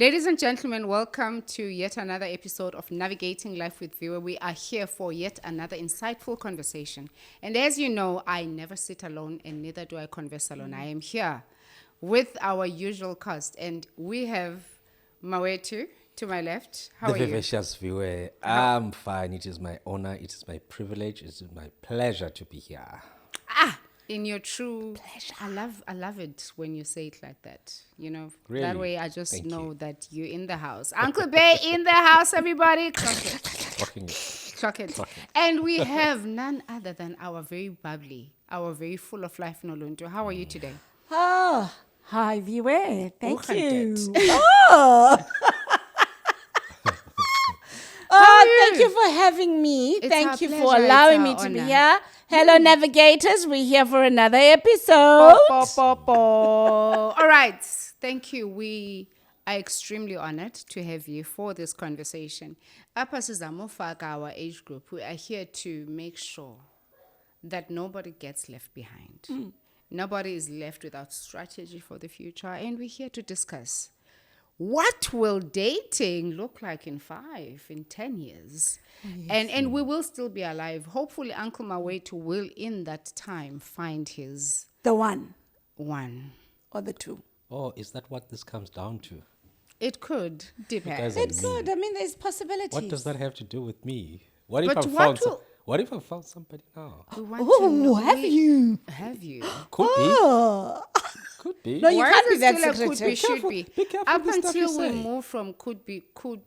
Ladies and gentlemen, welcome to yet another episode of Navigating Life with Viewer. We are here for yet another insightful conversation. And as you know, I never sit alone and neither do I converse alone. I am here with our usual cast. And we have Mawetu to my left. How are you? The vivacious viewer. I'm fine. It is my honor. It is my privilege. It is my pleasure to be here. In your true pleasure. I love it when you say it like that. You know, Really? that way I just Thank know you. that you're in the house. Uncle Bay in the house, everybody. Clock it. Talking it. Clock it. And we have none other than our very bubbly, our very full of life Noluntu. How are you today? Oh, hi, viewer. Thank you. Ugandet. Thank you for having me. It's Thank our you pleasure. for It's allowing our me to be honor. here. Hello, Navigators. We're here for another episode. All right. Thank you. We are extremely honored to have you for this conversation. Apa sizamofaka our age group. We are here to make sure that nobody gets left behind. Nobody is left without strategy for the future. And we're here to discuss what will dating look like in 5, in 10 years? And we will still be alive. Hopefully, Uncle Mawetu will, in that time, find his The one one. or the two. Oh, is that what this comes down to? It could depend. guys are- It could. I mean, there's possibilities. What does that have to do with me? What if But I what found will- what if I found somebody now? We want to know. have you? Have you? Could Oh. be. Could be. No, you Why can't is be it that still a secretive. could be, should Careful. be. Be careful Up with the stuff you until we say. move from could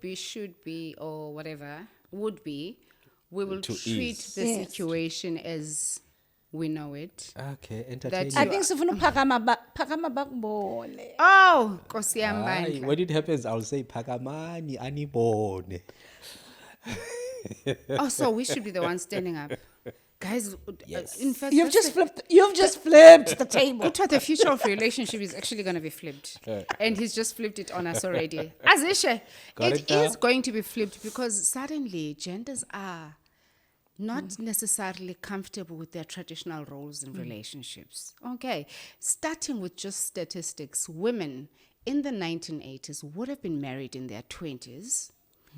be, should be, or whatever, would be, we will To treat ease. the Yes. situation as we know it. Okay, That entertaining. I you- think sifuna phakama bakubone. Oh, Nkosi yam Aye, bandla. when it happens, I'll say Pakamani anibone. Oh, so we should be the ones standing up. Guys, in fact, You've that's just flipped the table. What the future of relationship is actually going to be flipped. And he's just flipped it on us already. Azisha, Got it it now? is going to be flipped because suddenly genders are not necessarily comfortable with their traditional roles in relationships. Okay, starting with just statistics, women in the 1980s would have been married in their 20s.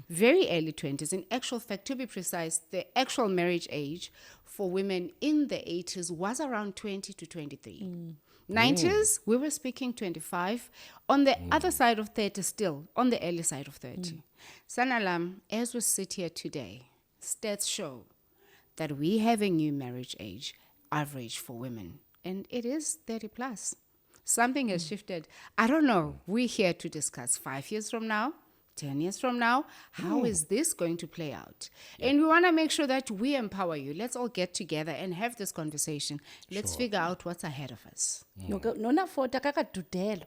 Very early 20s. In actual fact, to be precise, the actual marriage age for women in the 80s was around 20 to 23. 90s, we were speaking 25. On the other side of 30 still, on the early side of 30. Sanalam, as we sit here today, stats show that we have a new marriage age average for women, and it is 30 plus. Something has shifted. I don't know. We're here to discuss 5 years from now, 10 years from now, how is this going to play out? And we want to make sure that we empower you. Let's all get together and have this conversation. Let's figure out what's ahead of us. Nona fota kakadudelo.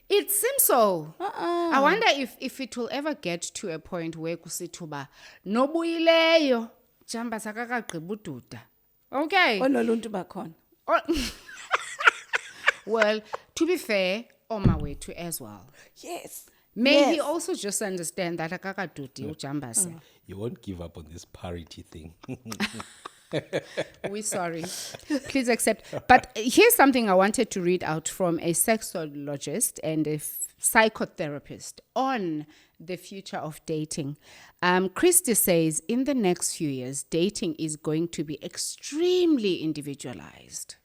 It seems so. I wonder if it will ever get to a point where kusithuba nobuyileyo jamba sakakagqiba ududa. Okay. Onoluntu bakhona. Oh. Well, to be fair, on my way to as well. Yes. May he Yes. also just understand that akakadudi ujambase. You won't give up on this parity thing. We're sorry. Please accept. But here's something I wanted to read out from a sexologist and a psychotherapist on the future of dating. Christy says, in the next few years, dating is going to be extremely individualized.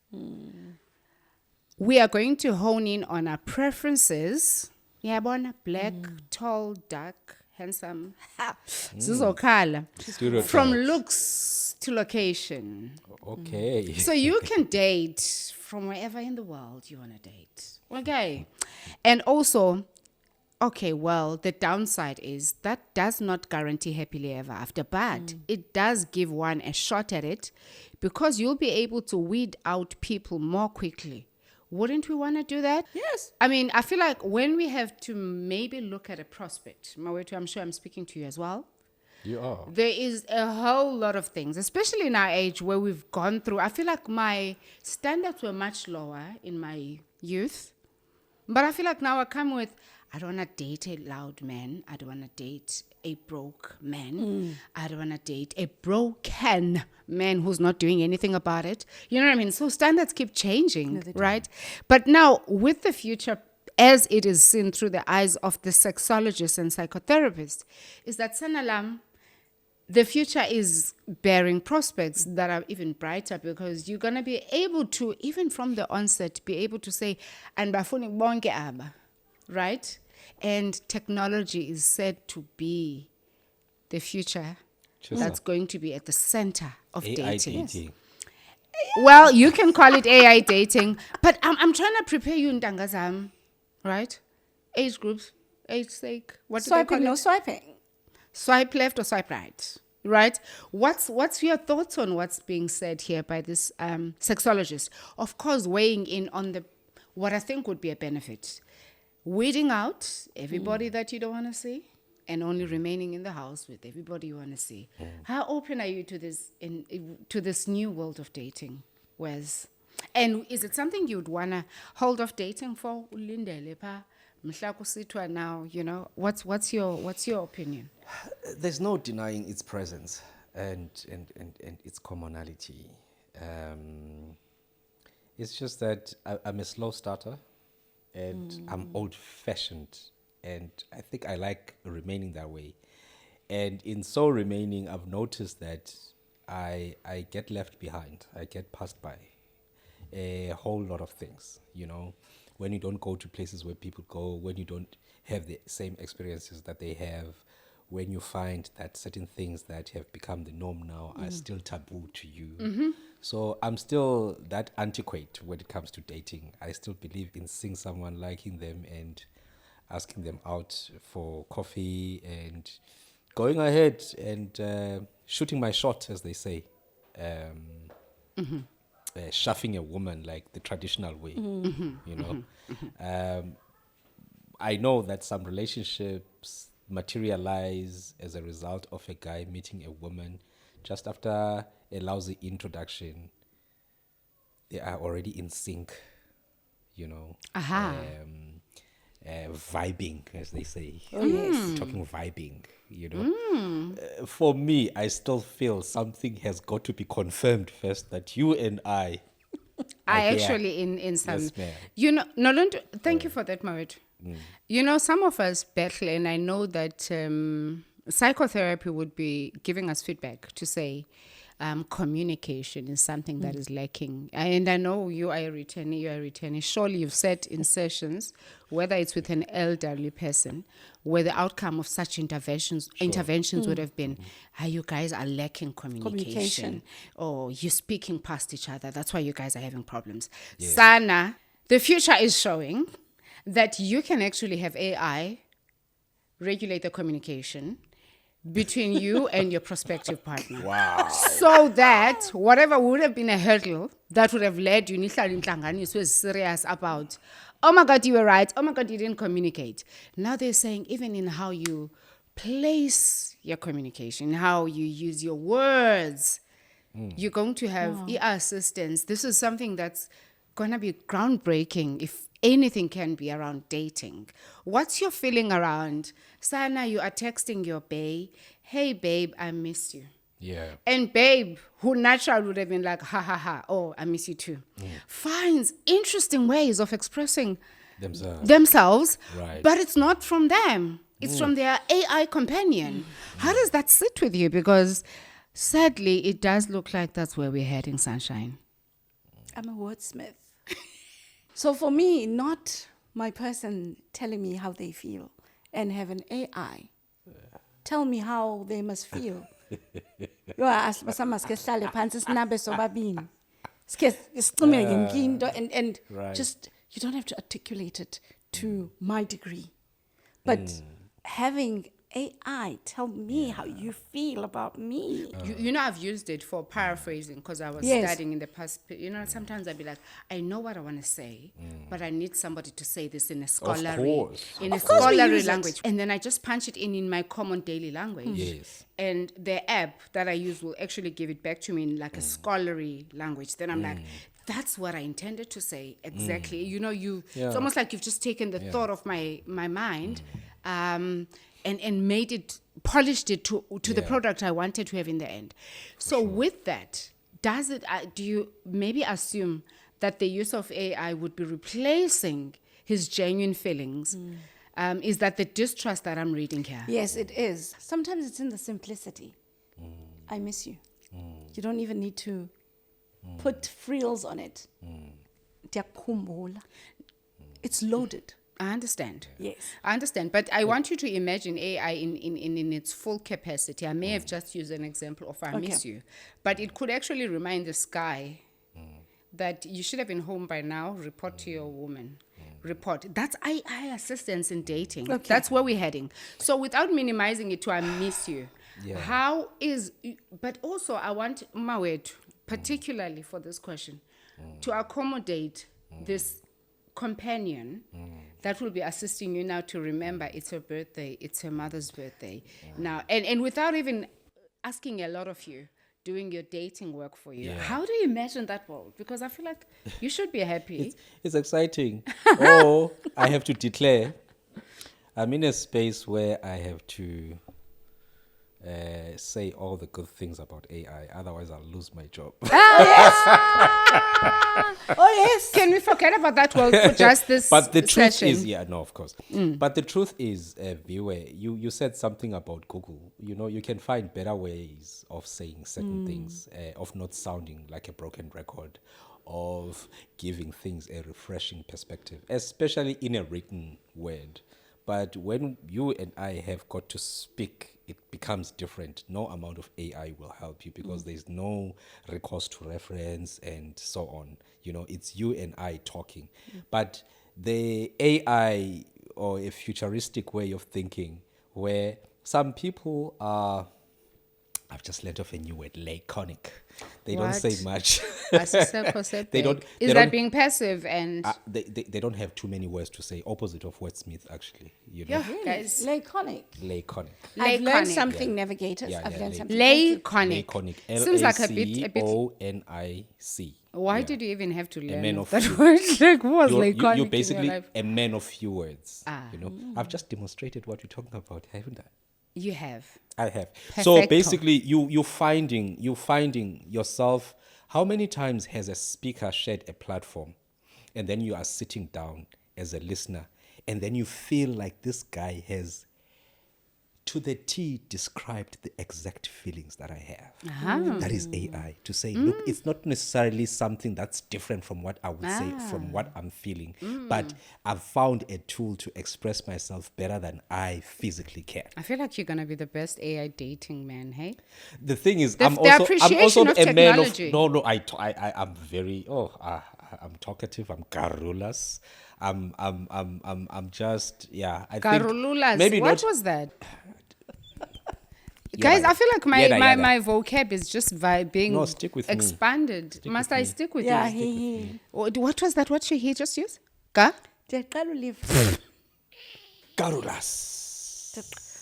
We are going to hone in on our preferences. Yabona, black, tall, dark, handsome. Zizokhala. Stereotypes. From looks to location. Okay. So you can date from wherever in the world you want to date. Okay. And also, okay, well, the downside is that does not guarantee happily ever after, but it does give one a shot at it because you'll be able to weed out people more quickly. Wouldn't we want to do that? Yes. I mean, I feel like when we have to maybe look at a prospect, Mawetu, I'm sure I'm speaking to you as well. You are. There is a whole lot of things, especially in our age where we've gone through. I feel like my standards were much lower in my youth. But I feel like now I come with, I don't want to date a loud man. I don't want to date a broke man. I don't want to date a broken man who's not doing anything about it. You know what I mean? So standards keep changing, right? But now with the future as it is seen through the eyes of the sexologist and psychotherapist, is that Sanalam, the future is bearing prospects that are even brighter, because you're going to be able to, even from the onset, be able to say, and bafuni bonke aba, right? And technology is said to be the future that's going to be at the center of AI dating. dating. Well, you can call it AI dating, but I'm trying to prepare you, Ndangazam, right? Age groups, age sake, what do they call Swiping, no it? swiping. Swipe left or swipe right, right? What's your thoughts on what's being said here by this sexologist? Of course, weighing in on what I think would be a benefit, weeding out everybody that you don't want to see, and only remaining in the house with everybody you want to see. How open are you to this to this new world of dating, Wes? And is it something you'd wanna hold off dating for? Ulindele pha, mhla kusithwa now, what's your opinion? There's no denying its presence and its commonality. It's just that I'm a slow starter, and I'm old-fashioned, and I think I like remaining that way. And in so remaining, I've noticed that I get left behind. I get passed by a whole lot of things, when you don't go to places where people go, when you don't have the same experiences that they have, when you find that certain things that have become the norm now are still taboo to you. So I'm still that antiquate when it comes to dating. I still believe in seeing someone, liking them, and asking them out for coffee, and going ahead and shooting my shot, as they say. Shuffing a woman like the traditional way, I know that some relationships materialize as a result of a guy meeting a woman just after a lousy introduction. They are already in sync, Aha. vibing, as they say. Oh, yes. Talking vibing, For me, I still feel something has got to be confirmed first, that you and I I are here. actually in some, Yes, ma'am. Noluntu, thank you for that, Marit. Some of us battle, and I know that psychotherapy would be giving us feedback to say communication is something that is lacking. And I know you are a returnee. Surely you've set in sessions, whether it's with an elderly person, where the outcome of such interventions would have been, you guys are lacking communication, or you're speaking past each other. That's why you guys are having problems. Yes. Sana, the future is showing that you can actually have AI regulate the communication between you and your prospective partner. Wow. So that whatever would have been a hurdle that would have led you, was serious about, oh my God, you were right. Oh my God, you didn't communicate. Now they're saying, even in how you place your communication, how you use your words, you're going to have ER assistance. This is something that's going to be groundbreaking, if anything can be, around dating. What's your feeling around, Sana, you are texting your babe, hey babe, I miss you. Yeah. And babe, who naturally would have been like, ha ha ha, oh, I miss you too, finds interesting ways of expressing themselves, Right. but it's not from them. It's from their AI companion. How does that sit with you? Because sadly, it does look like that's where we're heading, Sunshine. I'm a wordsmith. So for me, not my person telling me how they feel and have an AI tell me how they must feel. And Right. just, you don't have to articulate it to my degree. But having AI tell me how you feel about me. I've used it for paraphrasing, because I was studying in the past. Sometimes I'd be like, I know what I want to say, but I need somebody to say this in a scholarly, language. And then I just punch it in my common daily language. Yes. And the app that I use will actually give it back to me in like a scholarly language. Then I'm like, that's what I intended to say exactly. It's almost like you've just taken the thought of my mind, and made it, polished it to the product I wanted to have in the end. So with that, do you maybe assume that the use of AI would be replacing his genuine feelings, is that the distrust that I'm reading here. Yes, it is. Sometimes it's in the simplicity. I miss you. You don't even need to put frills on it. Ndiyakukhumbula. It's loaded. I understand. Yes. I understand. But I want you to imagine AI in its full capacity. I may have just used an example of I miss you. But it could actually remind this guy that you should have been home by now. Report to your woman. Report. That's AI assistance in dating. Okay. That's where we're heading. So without minimizing it to I miss you, but also I want Mawet, particularly for this question, to accommodate this companion that will be assisting you now to remember it's her birthday, it's her mother's birthday. Now, and without even asking a lot of you, doing your dating work for you. How do you imagine that world? Because I feel like you should be happy. It's exciting. Or I have to declare, I'm in a space where I have to say all the good things about AI. Otherwise, I'll lose my job. Oh, yes. Can we forget about that world for just this But the truth session? is, of course. But the truth is, viewer, you said something about Google. You know, you can find better ways of saying certain things, of not sounding like a broken record, of giving things a refreshing perspective, especially in a written word. But when you and I have got to speak, it becomes different. No amount of AI will help you because there's no recourse to reference and so on. You know, it's you and I talking. But the AI, or a futuristic way of thinking, where some people are, I've just let off a new word, laconic. They don't say What? much. They don't- Is they that don't- being passive and they don't have too many words to say. Opposite of wordsmith, actually. You know, guys? Laconic. laconic. I've learned Laconic. something, Navigators. I've learned something. Laconic. Laconic. Seems like a bit. Laconic. Why did you even have to learn man of that few- word? Like, what was You're laconic you're in basically your life? a man of few words. You know, I've just demonstrated what you're talking about, haven't I? You have. I have. So Perfecto. basically, you finding yourself. How many times has a speaker shared a platform, and then you are sitting down as a listener, and then you feel like this guy has, to the T, described the exact feelings that I have. That is AI. To say, look, it's not necessarily something that's different from what I would say, from what I'm feeling, but I've found a tool to express myself better than I physically can. I feel like you're gonna be the best AI dating man. Hey. The thing is, The I'm also appreciation of a man of technology. no. I'm very I'm talkative. I'm garrulous. I'm just I Garululas. think maybe What not. was that? Guys, I feel like Yada, my yada. my vocab is just being No, stick with me. expanded. Must I stick with Yeah, you? What was that? What he just used? Ga? Garrulous.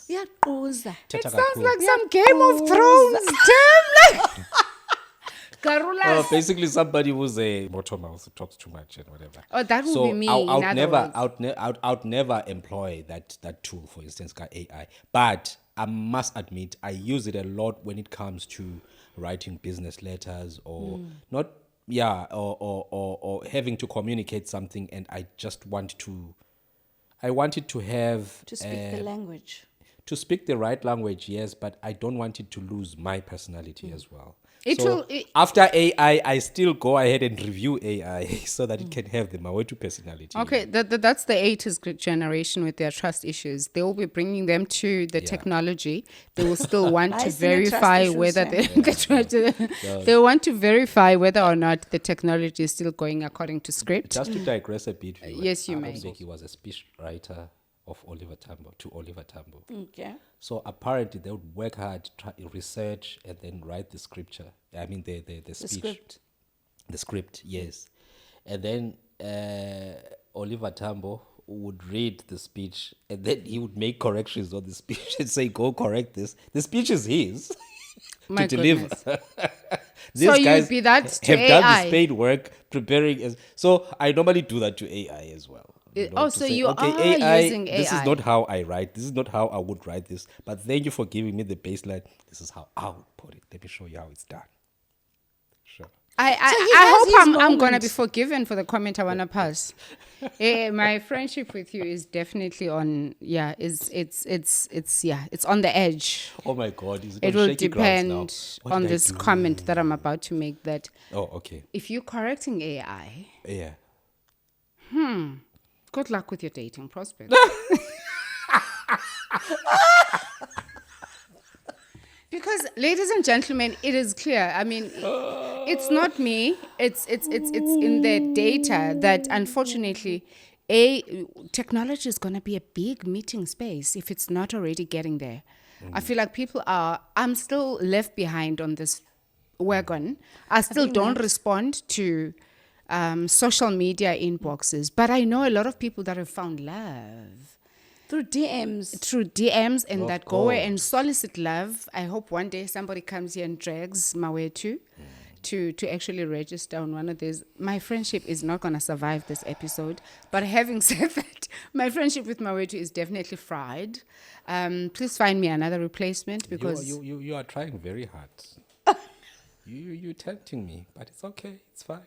Uyaqoza. It sounds like some Game of Thrones term. Like Garulas. Oh, basically somebody who's a motor mouth who talks too much and whatever. Oh, that would so be me, I in other would never employ that tool, for instance, AI. But I must admit, I use it a lot when it comes to writing business letters or not. Yeah, or having to communicate something, and I just I wanted to have To speak the language. to speak the right language, yes, but I don't want it to lose my personality as well. After AI, I still go ahead and review AI so that it can have the Mawetu personality. Okay, that's the 80s generation with their trust issues. They will be bringing them to the technology. They will still want I to see the trust verify issues, whether yeah. they want to verify whether or not the technology is still going according to script. Just to digress a bit, yes, you may. He was a speech writer of Oliver Tambo. Okay. So apparently they would work hard, try research, and then write the scripture. I mean the speech. script. The script, yes. And then Oliver Tambo would read the speech, and then he would make corrections on the speech and say, "Go correct this." The speech is his My to deliver. goodness. These So you'd guys be that to have done AI. the spade work preparing. So I normally do that to AI as well. To So say, you okay, are AI, using this is AI. not how I write. This is not how I would write this. But thank you for giving me the baseline. This is how I would put it. Let me show you how it's done. Sure. I has hope his I'm going to moment. be forgiven for the comment I want to pass. My friendship with you is definitely on, it's on the edge. Oh my God, is it It on will shaky grounds now? depend What on did I this do? comment that I'm about to make, that Oh, okay. if you're correcting AI, Yeah. good luck with your dating prospects. Because, ladies and gentlemen, it is clear. I mean, it's not me. It's in the data that, unfortunately, technology is going to be a big meeting space if it's not already getting there. I feel like I'm still left behind on this wagon. I still don't respond to social media inboxes, but I know a lot of people that have found love Through DMs. through DMs and Of that go away and course. solicit love. I hope one day somebody comes here and drags Mawetu to actually register on one of these. My friendship is not going to survive this episode. But having said that, my friendship with Mawetu is definitely fried. Please find me another replacement because... You are trying very hard. You're tempting me, but it's okay. It's fine.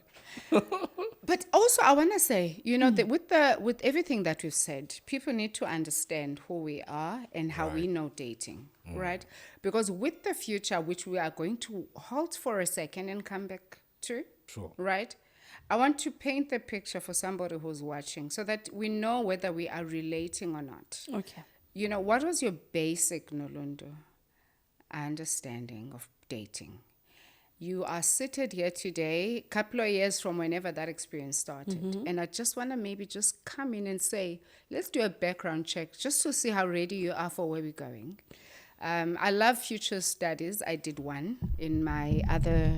But also, I want to say, that with everything that we've said, people need to understand who we are and how we know dating, right? Because with the future, which we are going to halt for a second and come back to, Sure. right? I want to paint the picture for somebody who's watching so that we know whether we are relating or not. Okay. What was your basic, Nolondo, understanding of dating? You are seated here today, a couple of years from whenever that experience started. And I just want to maybe just come in and say, let's do a background check just to see how ready you are for where we're going. I love future studies. I did one in my other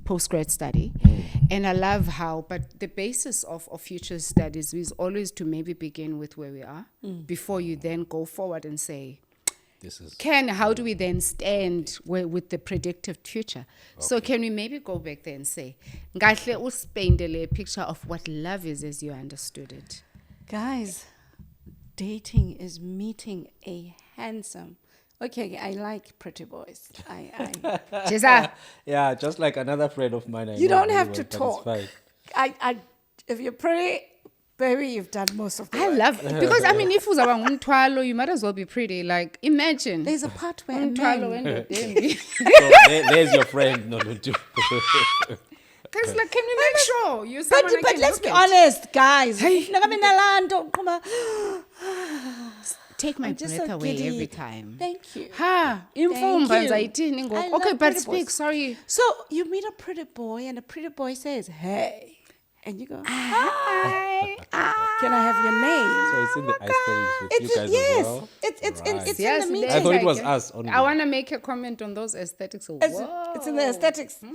postgrad study. And I love how, but the basis of future studies is always to maybe begin with where we are before you then go forward and say, This is how do we then stand with the predictive future? So can we maybe go back there and say, ngahle uspendele a picture of what love is as you understood it. Guys, dating is meeting a handsome. Okay, I like pretty boys. Jeza, yeah, just like another friend of mine. I You know don't very have well, to but it's talk. fine. If you're pretty, baby, you've done most of the I work. love it. Because, I mean, if uzaba ngumthwalo, you might as well be pretty. Like, imagine. There's a part where a Umthwalo man, wendoda. So there's your friend. No. Because, like, can we make sure you're someone I but can let's look be at? honest, guys. Hey. Take my I'm just breath so away giddy. every time. Thank you. Ha, Thank imfumba you. nzayithini ngoku? I Okay, love but pretty speak, boys. sorry. So you meet a pretty boy, and a pretty boy says, "Hey," and you go, Hi. "Can I have your name?" So it's in the aesthetics with you guys yes, as well. it's Yes, in the it meeting. I thought it like was it. us only. I want to make a comment on those aesthetics. It's in the aesthetics. No.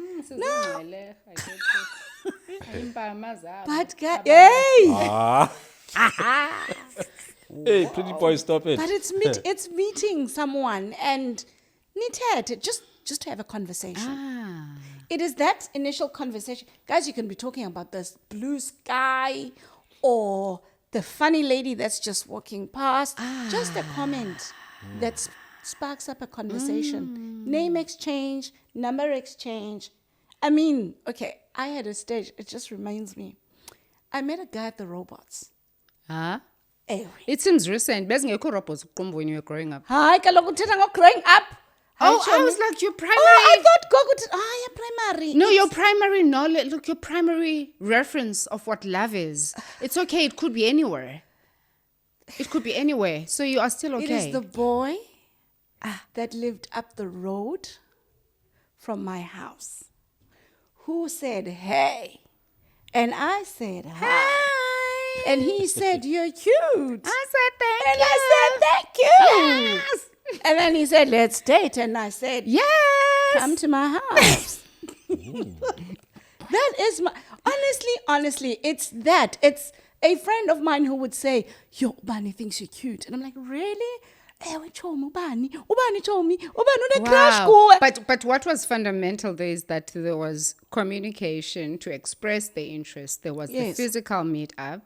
But hey, Hey, pretty boy, stop it. but it's meeting someone and nitete just to have a conversation. It is that initial conversation, guys. You can be talking about this blue sky or the funny lady that's just walking past. Just a comment that sparks up a conversation. Name exchange, number exchange. I mean, okay, I had a stage. It just reminds me. I met a guy at the robots. Anyway. It seems recent. Bezingekho robots when you were growing up. Hi, kaloku uthetha ngo-growing up. Oh, Hi, I Chomi. was like, your primary... Oh, I thought Gogo yeah, primary. No, your primary knowledge, look, your primary reference of what love is. It's okay. It could be anywhere. It could be anywhere. So you are still okay. It is the boy that lived up the road from my house who said, "Hey." And I said, "Hi." And he said, "You're cute." I said, thank And you. I said, "Thank you." Yes. And then he said, "Let's date." And I said, Yes. "Come to my house." That is my honestly, it's that. It's a friend of mine who would say, "Yo, Ubani thinks you're cute." And I'm like, "Really? Ewe Chomi, Ubani Chomi, Ubani une crush kuwe." But what was fundamental there is that there was communication to express the interest. There was the Yes. physical meet-up.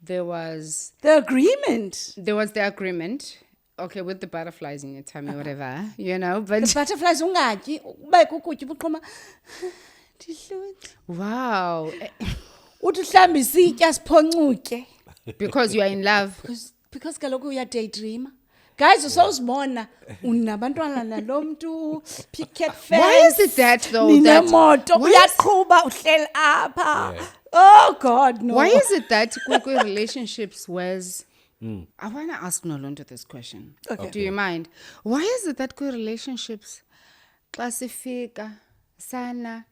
There was The agreement. the agreement. Okay, with the butterflies in your tummy, whatever, but Butterflies ungatyi, ube kukutya ubuqhoma. Ndihluthi. Wow. Uthi mhlambi sitya siphoncuke. Because you are in love. Because kaloku uya daydream. Guys, usawuzibona unabantwana nalo mntu picket fence. Why is it that though? That Ninemoto uyaqhuba uhleli apha. Oh God, no. why is it that quick relationships was I want to ask Nolonto this question. Okay. Do you mind? Why is it that quick relationships classifika sana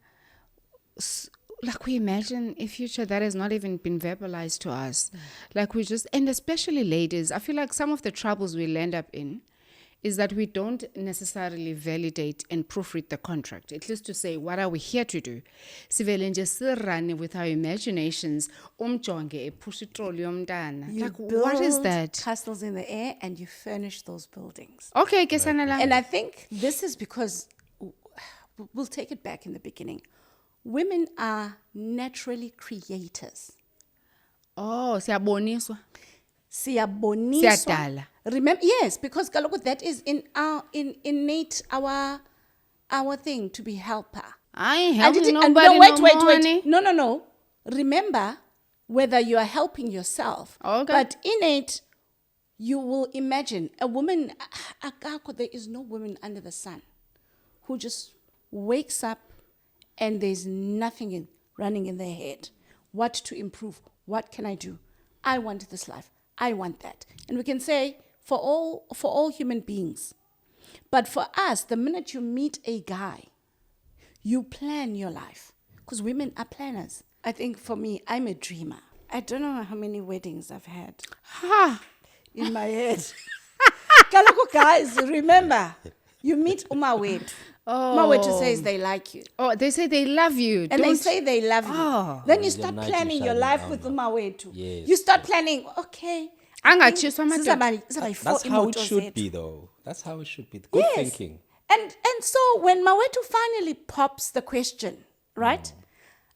like we imagine a future that has not even been verbalized to us. Like we just, and especially ladies, I feel like some of the troubles we'll end up in is that we don't necessarily validate and proofread the contract. At least to say, what are we here to do? Sivele nje sirane with our imaginations. Umjonge push yomntana. You Like, what is build that? castles in the air and you furnish those buildings. Okay, kesanala. And I think this is because we'll take it back in the beginning. Women are naturally creators. Oh, siyaboniswa. Siyaboniswa. Siyadala. Remember, yes, because kaloku that is in our innate our thing to be helper. I ain't And helping it- and nobody no, wait, no wait, more, wait. honey. No. Remember, whether you are helping yourself, Okay. but innate, you will imagine a woman. There is no woman under the sun who just wakes up and there's nothing running in their head. What to improve? What can I do? I want this life. I want that. And we can say for all human beings. But for us, the minute you meet a guy, you plan your life. Because women are planners. I think for me, I'm a dreamer. I don't know how many weddings I've had Ha! in my head. Kaloku guys, remember, you meet Umawethu. Umawethu says they like you. Oh, they say they love you. And they Don't- say they love you. Oh. Then you There's a start knight in planning your shining life with armor. Umawethu. Yes, You start planning, okay. Angatshiswa amadoda. That's how it should be, though. That's how it should be. Good thinking. And so when Mawethu finally pops the question, right?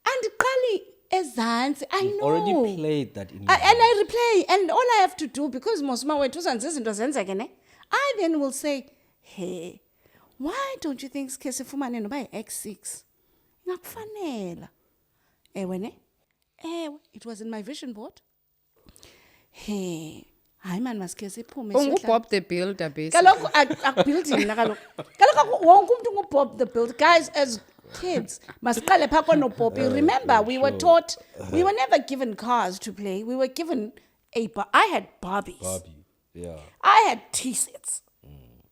And Kali ezansi, I know. Already played that in your And I replay, and all I have to do, because most Mawethu izinto zenzeke ne, I then will say, hey, why don't you think sikhe sifumane noba X6? Ingakufanela. Ewe ne? Ewe, it was in my vision board. Hey, hayi man masikhe siphume siyohlala. Bob the Builder, basically. Kaloku akubuildi mna kaloku. Kaloku wonke umuntu nguBob the Builder. Guys, as kids, masiqale phaa konoBobby. Remember, we were taught, we were never given cars to play. We were given I had Barbies. Barbie. Yeah. I had tea sets.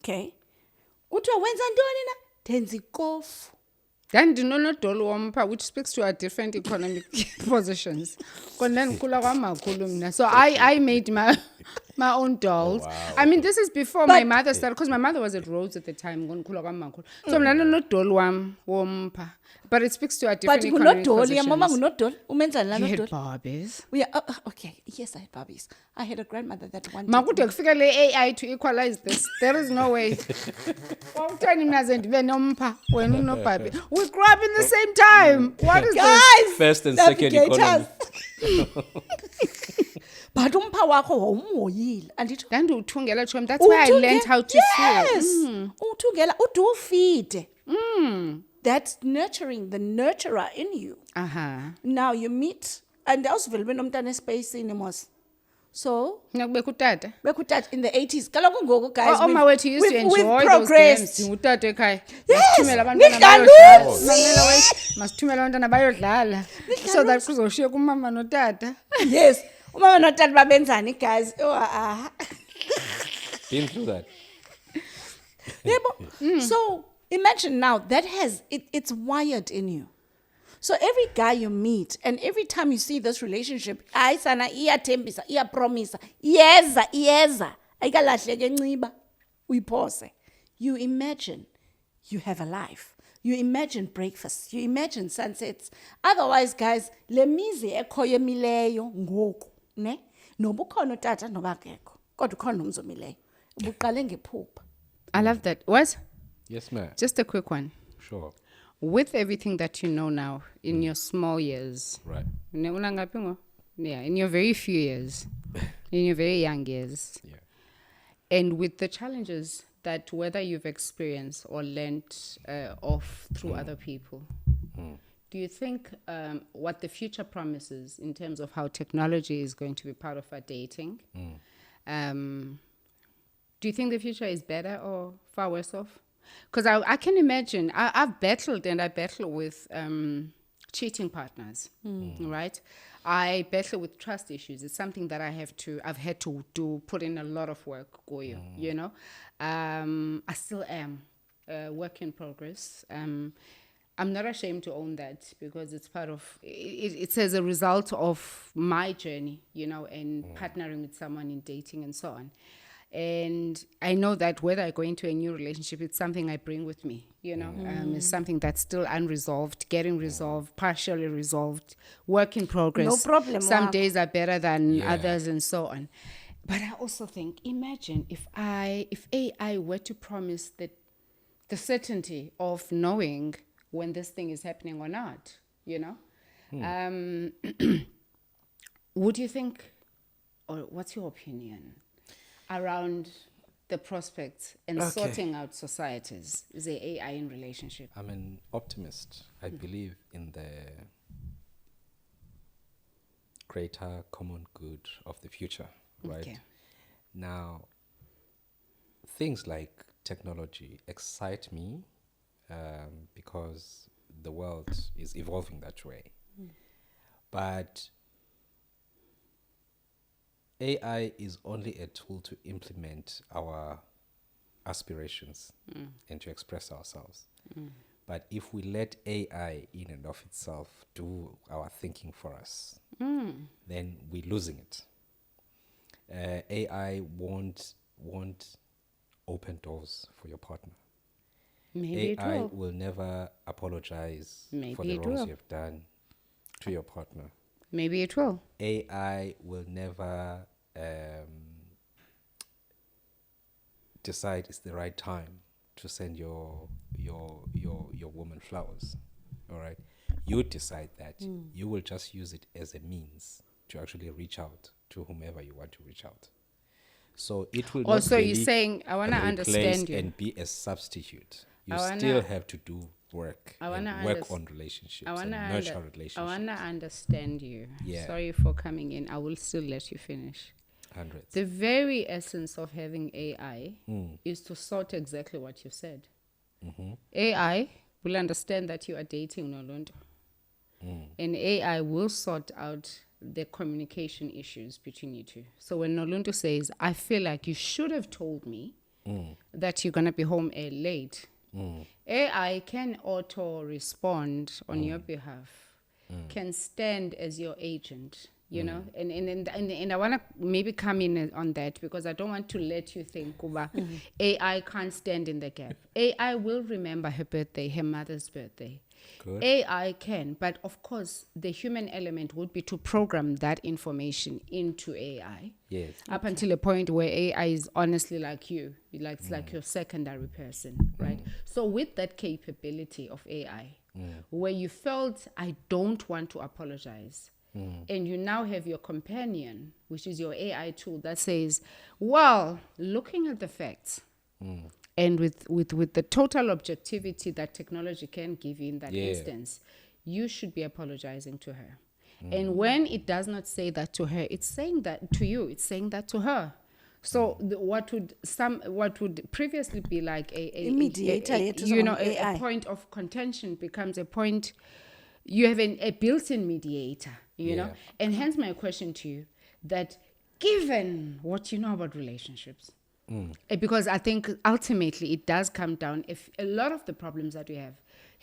Okay. Kuthiwa wenza ntoni na? Ndenza ikofu. Then do not wompa, which speaks to our different economic positions. So I made my own dolls. Oh, wow. I mean, this is before my mother started, because my mother was at Rhodes at the time. So I'm not doll wompa. But it speaks to our But different economic ngunodoli, mama positions. ngunodoli. Umenzani la You had nodoli? Barbies. Okay, yes, I had Barbies. I had a grandmother that wanted. Makude kufika le AI to equalize this. There is no way. Wawuthani mina ze ndibe nompa, wena unoBarbie. We grew up in the same time. What is this? Guys, First and second Navigators. economy. But umpha wakho wawumhoyile anditsho. Ndandiwuthungela chom. That's why I learned how to Yes. sew. Uthungela ude ufide. That's nurturing the nurturer in you. Now you meet and awusivele ube nomntana espacini mos. So Nakubekho utata. bekuthatha in the 80s. Kaloku ngoku guys Oh, Mawethu used to we've enjoy those progressed. games. Utata ekhaya. Yes, Masithumele abantwana nidlala bayodlala. uzi. Mamela wethu, masithumele abantwana bayodlala. So that kuzoshiyeka umama notata. Yes. Umama notata babenzani guys? Been through that. Yebo. So imagine now that it's wired in you. So every guy you meet and every time you see this relationship, hayi sana iyathembisa, iyapromisa, iyeza, ayikalahleke nciba, uyiphose. You imagine you have a life. You imagine breakfast. You imagine sunsets. Otherwise, guys, le mizi ekhoyo emileyo ngoku, ne? Noba ukhona utata noba akekho, kodwa ukhona nomzi omileyo. Ubuqale ngephupha. I love that. What? Yes, ma'am. Just a quick one. Sure. With everything that you know now in your small years, Right. in your very few years, in your very young years, Yeah. and with the challenges that whether you've experienced or learnt of through other people, do you think what the future promises in terms of how technology is going to be part of our dating, do you think the future is better or far worse off? Because I can imagine, I've battled and I battle with cheating partners, right? I battle with trust issues. It's something that I've had to put in a lot of work, Goyo, you know? I still am a work in progress. I'm not ashamed to own that because it's part of, it's as a result of my journey, you know, and partnering with someone in dating and so on. And I know that whether I go into a new relationship, it's something I bring with me, you know. It's something that's still unresolved, getting resolved, partially resolved, work in progress. No problem, Some Wako. days are better than Yeah. others and so on. But I also think, imagine if AI were to promise the certainty of knowing when this thing is happening or not, you know. Would you think, or what's your opinion around the prospects and Okay. sorting out societies? Is there AI in relationship? I'm an optimist. I believe in the greater common good of the future, right? Okay. Now, things like technology excite me because the world is evolving that way. But AI is only a tool to implement our aspirations and to express ourselves. But if we let AI in and of itself do our thinking for us, then we're losing it. AI won't open doors for your partner. Maybe it AI will. never apologize for Maybe the it wrongs will. you've done to your partner. Maybe it will. AI will never decide it's the right time to send your woman flowers. All right, you decide that. You will just use it as a means to actually reach out to whomever you want to reach out. So it will not Also, really you're saying, I want to replace understand you. and be a substitute. You I wanna- still have to do work I and wanna work unders- on relationships I and wanna nurture I relationships. wanna understand you. Yeah. Sorry for coming in. I will still let you finish. Hundreds. The very essence of having AI is to sort exactly what you said. AI will understand that you are dating Nolonto. And AI will sort out the communication issues between you two. So when Nolunto says, I feel like you should have told me that you're going to be home late, AI can auto-respond on your behalf, can stand as your agent, you know? And I want to maybe come in on that because I don't want to let you think, Kuba, AI can't stand in the gap. AI will remember her birthday, her mother's birthday. Good. AI can, but of course, the human element would be to program that information into AI. Yes. Up until a point where AI is honestly like you, it's like your secondary person, right? So with that capability of AI, where you felt, I don't want to apologize, and you now have your companion, which is your AI tool that says, well, looking at the facts, and with the total objectivity that technology can give you in that instance, you should be apologizing to her. And when it does not say that to her, it's saying that to you, it's saying that to her. So what would previously be like a Mediator, you know, AI. a point of contention becomes a point, you have a built-in mediator, you know? And hence my question to you, that given what you know about relationships, because I think ultimately it does come down, if a lot of the problems that we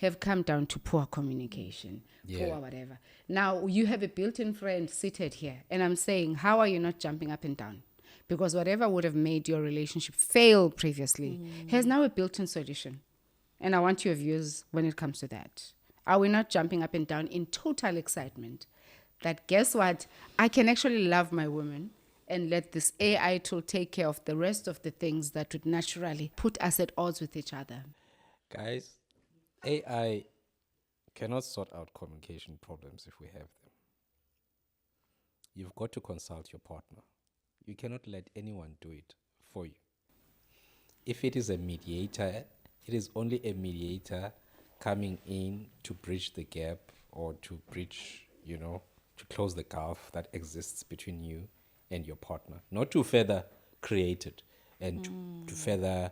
have come down to poor communication, poor whatever. Now you have a built-in friend seated here, and I'm saying, how are you not jumping up and down? Because whatever would have made your relationship fail previously has now a built-in solution. And I want your views when it comes to that. Are we not jumping up and down in total excitement that, guess what, I can actually love my woman and let this AI tool take care of the rest of the things that would naturally put us at odds with each other? Guys, AI cannot sort out communication problems if we have them. You've got to consult your partner. You cannot let anyone do it for you. If it is a mediator, it is only a mediator coming in to bridge the gap or to bridge, to close the gulf that exists between you and your partner, not to further create it and to further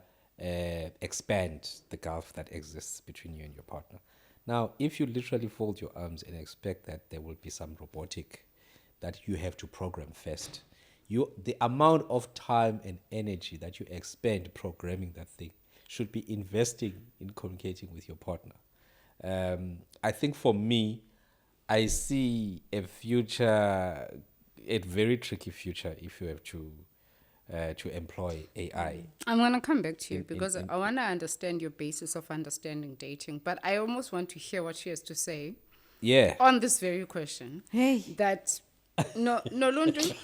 expand the gulf that exists between you and your partner. Now, if you literally fold your arms and expect that there will be some robotic that you have to program first, the amount of time and energy that you expend programming that thing should be investing in communicating with your partner. I think for me, I see a very tricky future if you have to employ AI. I'm going to come back to you because I want to understand your basis of understanding dating, but I almost want to hear what she has to say Yeah. on this very question. Hey. That, no, Lundu,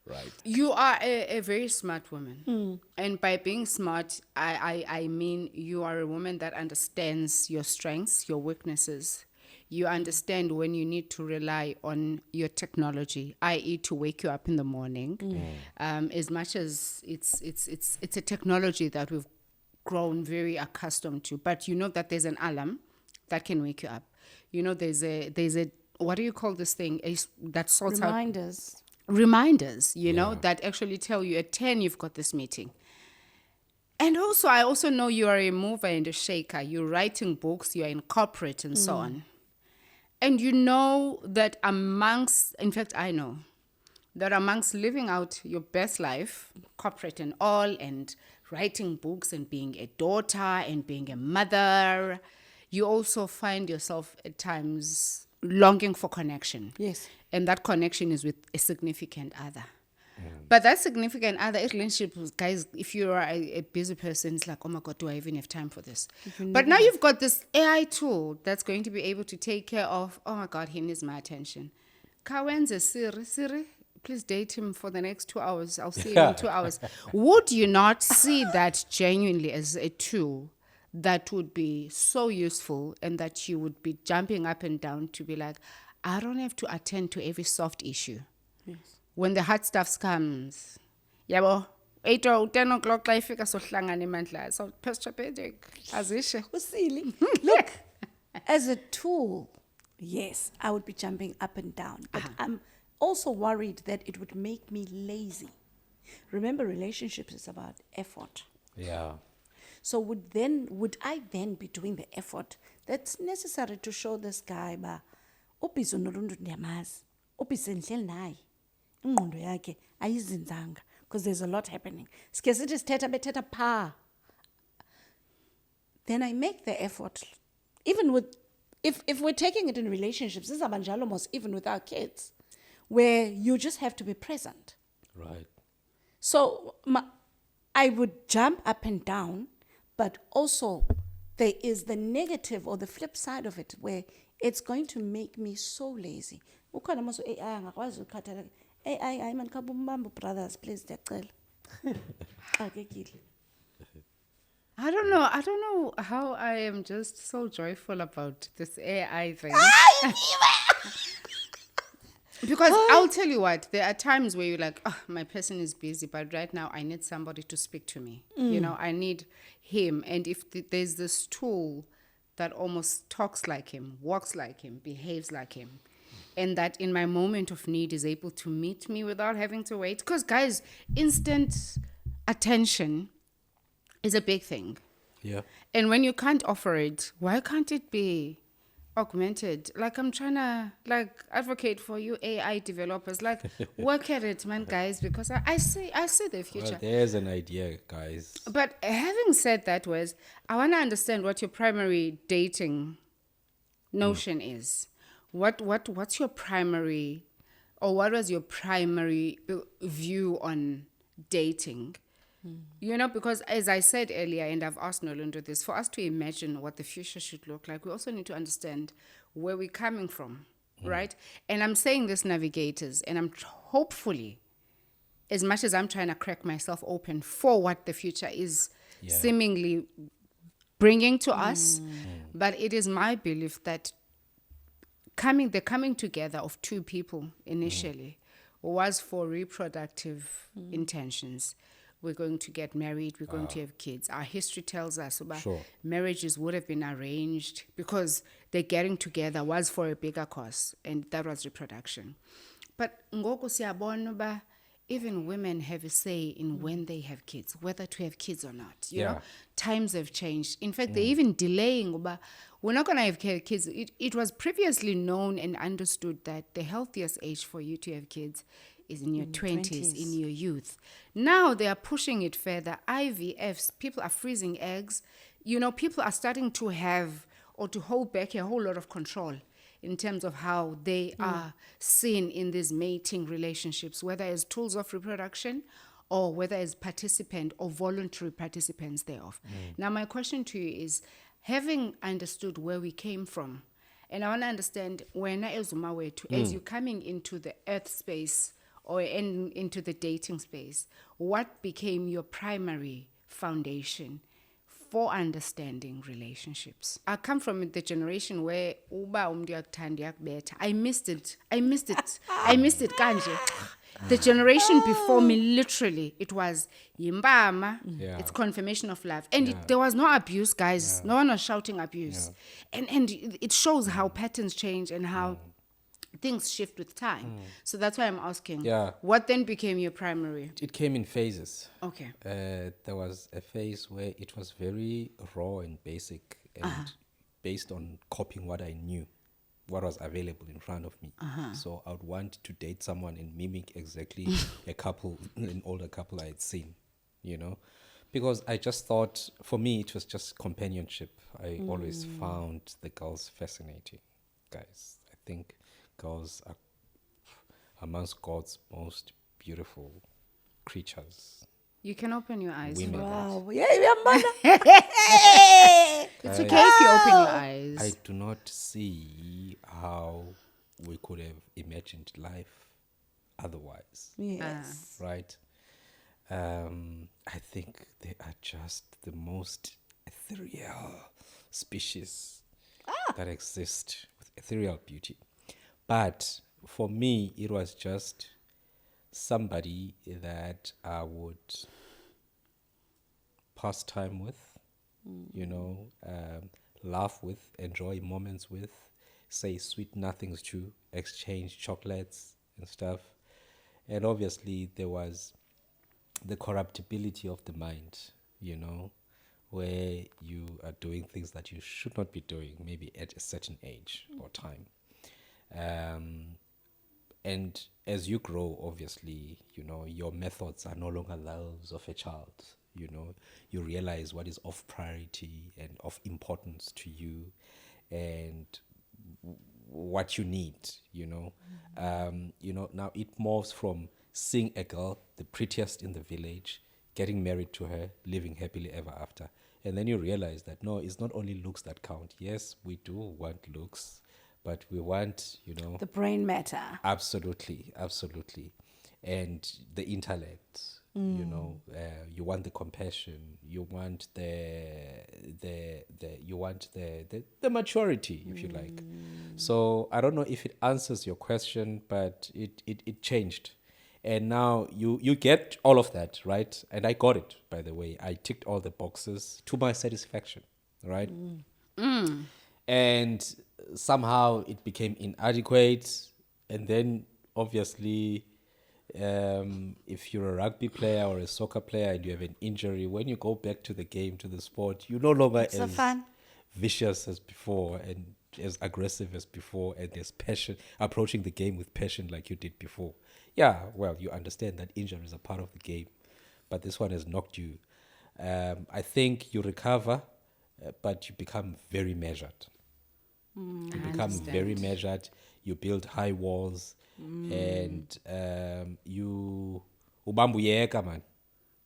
Right. you are a very smart woman. And by being smart, I mean you are a woman that understands your strengths, your weaknesses. You understand when you need to rely on your technology, i.e. to wake you up in the morning. As much as it's a technology that we've grown very accustomed to, but you know that there's an alarm that can wake you up. You know, there's a what do you call this thing? That sorts out reminders, that actually tell you at 10 you've got this meeting. And also, I also know you are a mover and a shaker. You're writing books, you're in corporate and so on. And you know that I know that amongst living out your best life, corporate and all, and writing books and being a daughter and being a mother, you also find yourself at times longing for connection. Yes. And that connection is with a significant other. But that significant other relationship, guys, if you are a busy person, it's like, oh my God, do I even have time for this? But now you've got this AI tool that's going to be able to take care of, oh my God, he needs my attention. Kawenze Siri, please date him for the next 2 hours. I'll see him in 2 hours. Would you not see that genuinely as a tool that would be so useful and that you would be jumping up and down to be like, I don't have to attend to every soft issue. Yes. When the hard stuff comes, yabo, 8 or 10 o'clock, life is so so post-traumatic. Usile. Look, as a tool, yes, I would be jumping up and down. But I'm also worried that it would make me lazy. Remember, relationships is about effort. Yeah. So would I then be doing the effort that's necessary to show this guy ba ubizo noluntu ndiyamazi, ubizo ngihleli naye, ingqondo yakhe ayizinzanga, because there's a lot happening. Sike sithi sithetha bethetha phaa. Then I make the effort. Even with, if we're taking it in relationships, this is almost even with our kids, where you just have to be present. Right. So I would jump up and down, but also there is the negative or the flip side of it where it's going to make me so lazy. Ukhona mase AI angakwazi ukukhathalela. AI hayi man kabumbambo brothers, please ndiyacela. Xakekile. I don't know how I am just so joyful about this AI thing. Because I'll tell you what, there are times where you're like, oh, my person is busy, but right now I need somebody to speak to me. I need him. And if there's this tool that almost talks like him, walks like him, behaves like him, and that in my moment of need is able to meet me without having to wait. Because, guys, instant attention is a big thing. Yeah. And when you can't offer it, why can't it be augmented? Like, I'm trying to advocate for you AI developers, work at it, man, guys, because I see the future. Well, there's an idea, guys. But having said that, I want to understand what your primary dating notion is. What's your primary, or what was your primary view on dating? Because as I said earlier, and I've asked Nolundu this, for us to imagine what the future should look like, we also need to understand where we're coming from, right? And I'm saying this, Navigators, and I'm hopefully, as much as I'm trying to crack myself open for what the future is seemingly bringing to us, but it is my belief that the coming together of two people initially was for reproductive intentions, we're going to get married, we're going to have kids. Our history tells us about Sure. marriages would have been arranged because the getting together was for a bigger cause, and that was reproduction. But ngoku siyabona uba even women have a say in when they have kids, whether to have kids or not. You know, Yeah. times have changed. In fact, they're even delaying. Uba, we're not going to have kids. It was previously known and understood that the healthiest age for you to have kids is in your 20s, in your youth. Now they are pushing it further. IVFs, people are freezing eggs. You know, people are starting to have or to hold back a whole lot of control in terms of how they are seen in these mating relationships, whether as tools of reproduction or whether as participant or voluntary participants thereof. Now, my question to you is, having understood where we came from, and I want to understand, when as you're coming into the earth space or into the dating space, what became your primary foundation for understanding relationships? I come from the generation where uba umntu uyakuthanda uyakubetha. I missed it kanje. The generation before me, literally, it was yimbama, it's confirmation of love. And there was no abuse, guys. No one was shouting abuse. And it shows how patterns change and how things shift with time. So that's why I'm asking, what then became your primary? It came in phases. Okay. There was a phase where it was very raw and basic and based on copying what I knew, what was available in front of me. So I would want to date someone and mimic exactly an older couple I had seen, you know, because I just thought, for me, it was just companionship. I always found the girls fascinating, guys. I think girls are amongst God's most beautiful creatures. You can open your eyes. Women. Wow. Yeah, yeah, It's okay if you open your eyes. I do not see how we could have imagined life otherwise, Yes. right? I think they are just the most ethereal species that exist with ethereal beauty. But for me, it was just somebody that I would pass time with, you know, laugh with, enjoy moments with, say sweet nothings to, exchange chocolates and stuff. And obviously there was the corruptibility of the mind, you know, where you are doing things that you should not be doing, maybe at a certain age or time. And as you grow, obviously, you know, your methods are no longer those of a child. You know, you realize what is of priority and of importance to you and what you need, you know. You know, now it morphs from seeing a girl, the prettiest in the village, getting married to her, living happily ever after. And then you realize that, no, it's not only looks that count. Yes, we do want looks, but we want, you know, The brain matter. absolutely, and the intellect. You know, you want the compassion. You want the maturity, if you like. So I don't know if it answers your question, but it changed, and now you get all of that, right? And I got it, by the way. I ticked all the boxes to my satisfaction, right? And somehow it became inadequate, and then obviously if you're a rugby player or a soccer player and you have an injury, when you go back to the game, to the sport, you're no longer So as fun. vicious as before and as aggressive as before, and there's passion, approaching the game with passion like you did before. Yeah, well, you understand that injuries are part of the game, but this one has knocked you. I think you recover, but you become very measured. You become very measured. You build high walls, and you ubambuyeka, man.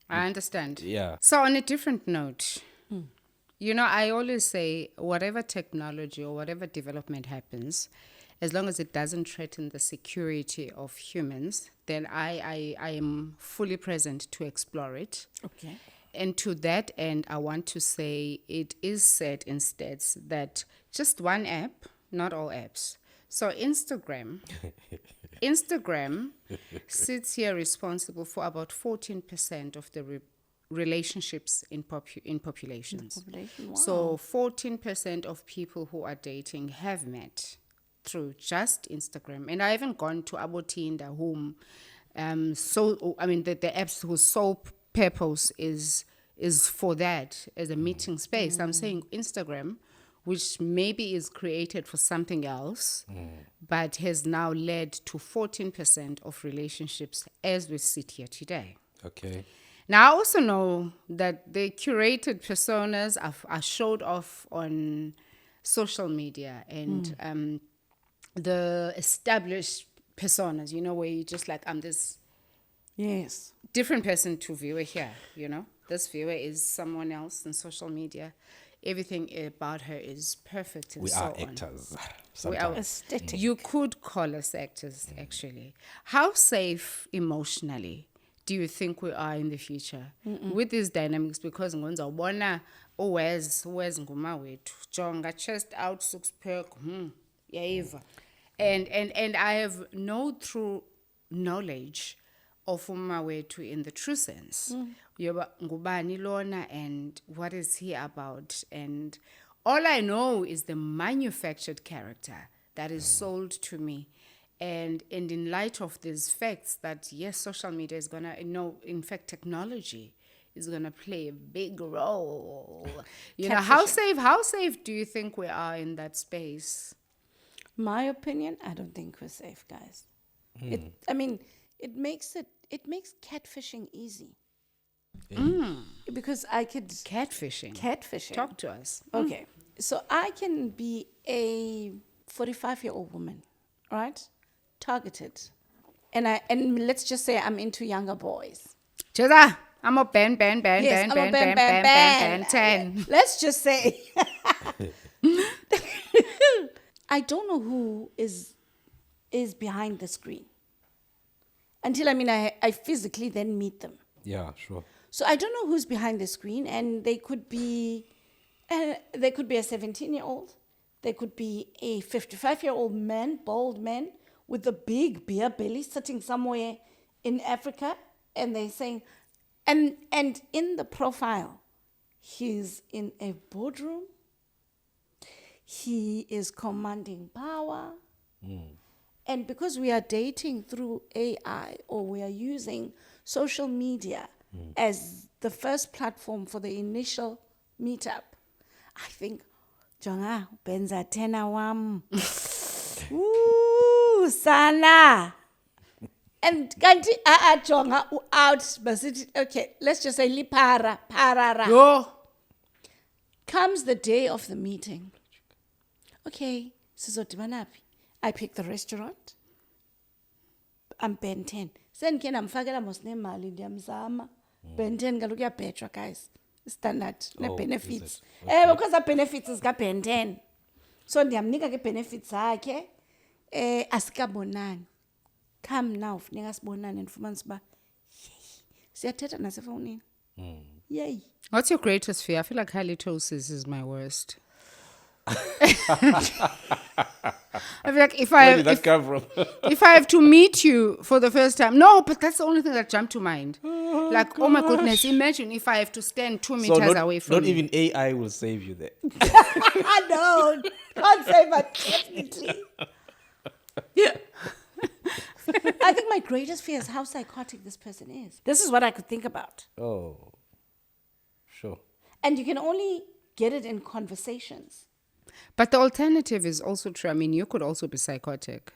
I understand. Yeah. So on a different note, you know, I always say whatever technology or whatever development happens, as long as it doesn't threaten the security of humans, then I am fully present to explore it. Okay. And to that end, I want to say it is said in stats that just one app, not all apps. So Instagram Instagram sits here responsible for about 14% of the relationships in populations. Population, wow. So 14% of people who are dating have met through just Instagram. And I haven't gone to Abotinda, whom the apps whose sole purpose is for that as a meeting space. I'm saying Instagram, which maybe is created for something else, but has now led to 14% of relationships as we sit here today. Okay. Now, I also know that the curated personas are showed off on social media, and the established personas, where you're just like, I'm this Yes. different person to viewer here, This viewer is someone else in social media. Everything about her is perfect and We so are on. actors. We are sometimes. Aesthetic. You could call us actors, actually. How safe emotionally do you think we are in the future with these dynamics? Because ngonza ubona uwes nguma wethu jonga chest out six pack yayiva, and I have no true knowledge of uma wethu in the true sense. Yoba ngubani lona and what is he about, and all I know is the manufactured character that is sold to me. And in light of these facts that, yes, social media is going to, in fact, technology is going to play a big role. How safe do you think we are in that space? My opinion, I don't think we're safe, guys. It makes catfishing easy. Because I could... Catfishing. Talk to us. Okay. So I can be a 45-year-old woman, right? Targeted. And let's just say I'm into younger boys. Cheza, I'm a Ben, Yes, I'm a Ben, Ben. 10. Let's just say I don't know who is behind the screen until I physically then meet them. Yeah, sure. So I don't know who's behind the screen, and they could be a 17-year-old, they could be a 55-year-old man, bald man with a big beer belly sitting somewhere in Africa, and they're saying, and in the profile, he's in a boardroom, he is commanding power, and because we are dating through AI, or we are using social media as the first platform for the initial meetup, I think, Jonga, benza tena wam. Ooh, sana. And kanti Jonga out, but okay, let's just say parara. Yo. Comes the day of the meeting. Okay, sizodibanapi. I pick the restaurant. I'm Ben 10. Then can amfakela mosne mali ndiyamzama. Ben 10 kaloku uyabhejwa, guys. Standard ne-benefits. Because the benefits is ka Ben 10. So ndiyamnika ke benefits zakhe. Asikabonani. Come now, funeka sibonane ndifumanise uba siyathetha nasefowunini. Yay. What's your greatest fear? I feel like halitosis is my worst. I feel like if Where did that come from? if I have to meet you for the first time, no, but that's the only thing that jumped to mind. Oh my goodness, imagine if I have to stand 2 meters away from you. Not even AI will save you there. No, can't say but definitely. Yeah. I think my greatest fear is how psychotic this person is. This is what I could think about. Oh, sure. And you can only get it in conversations. But the alternative is also true. I mean, you could also be psychotic.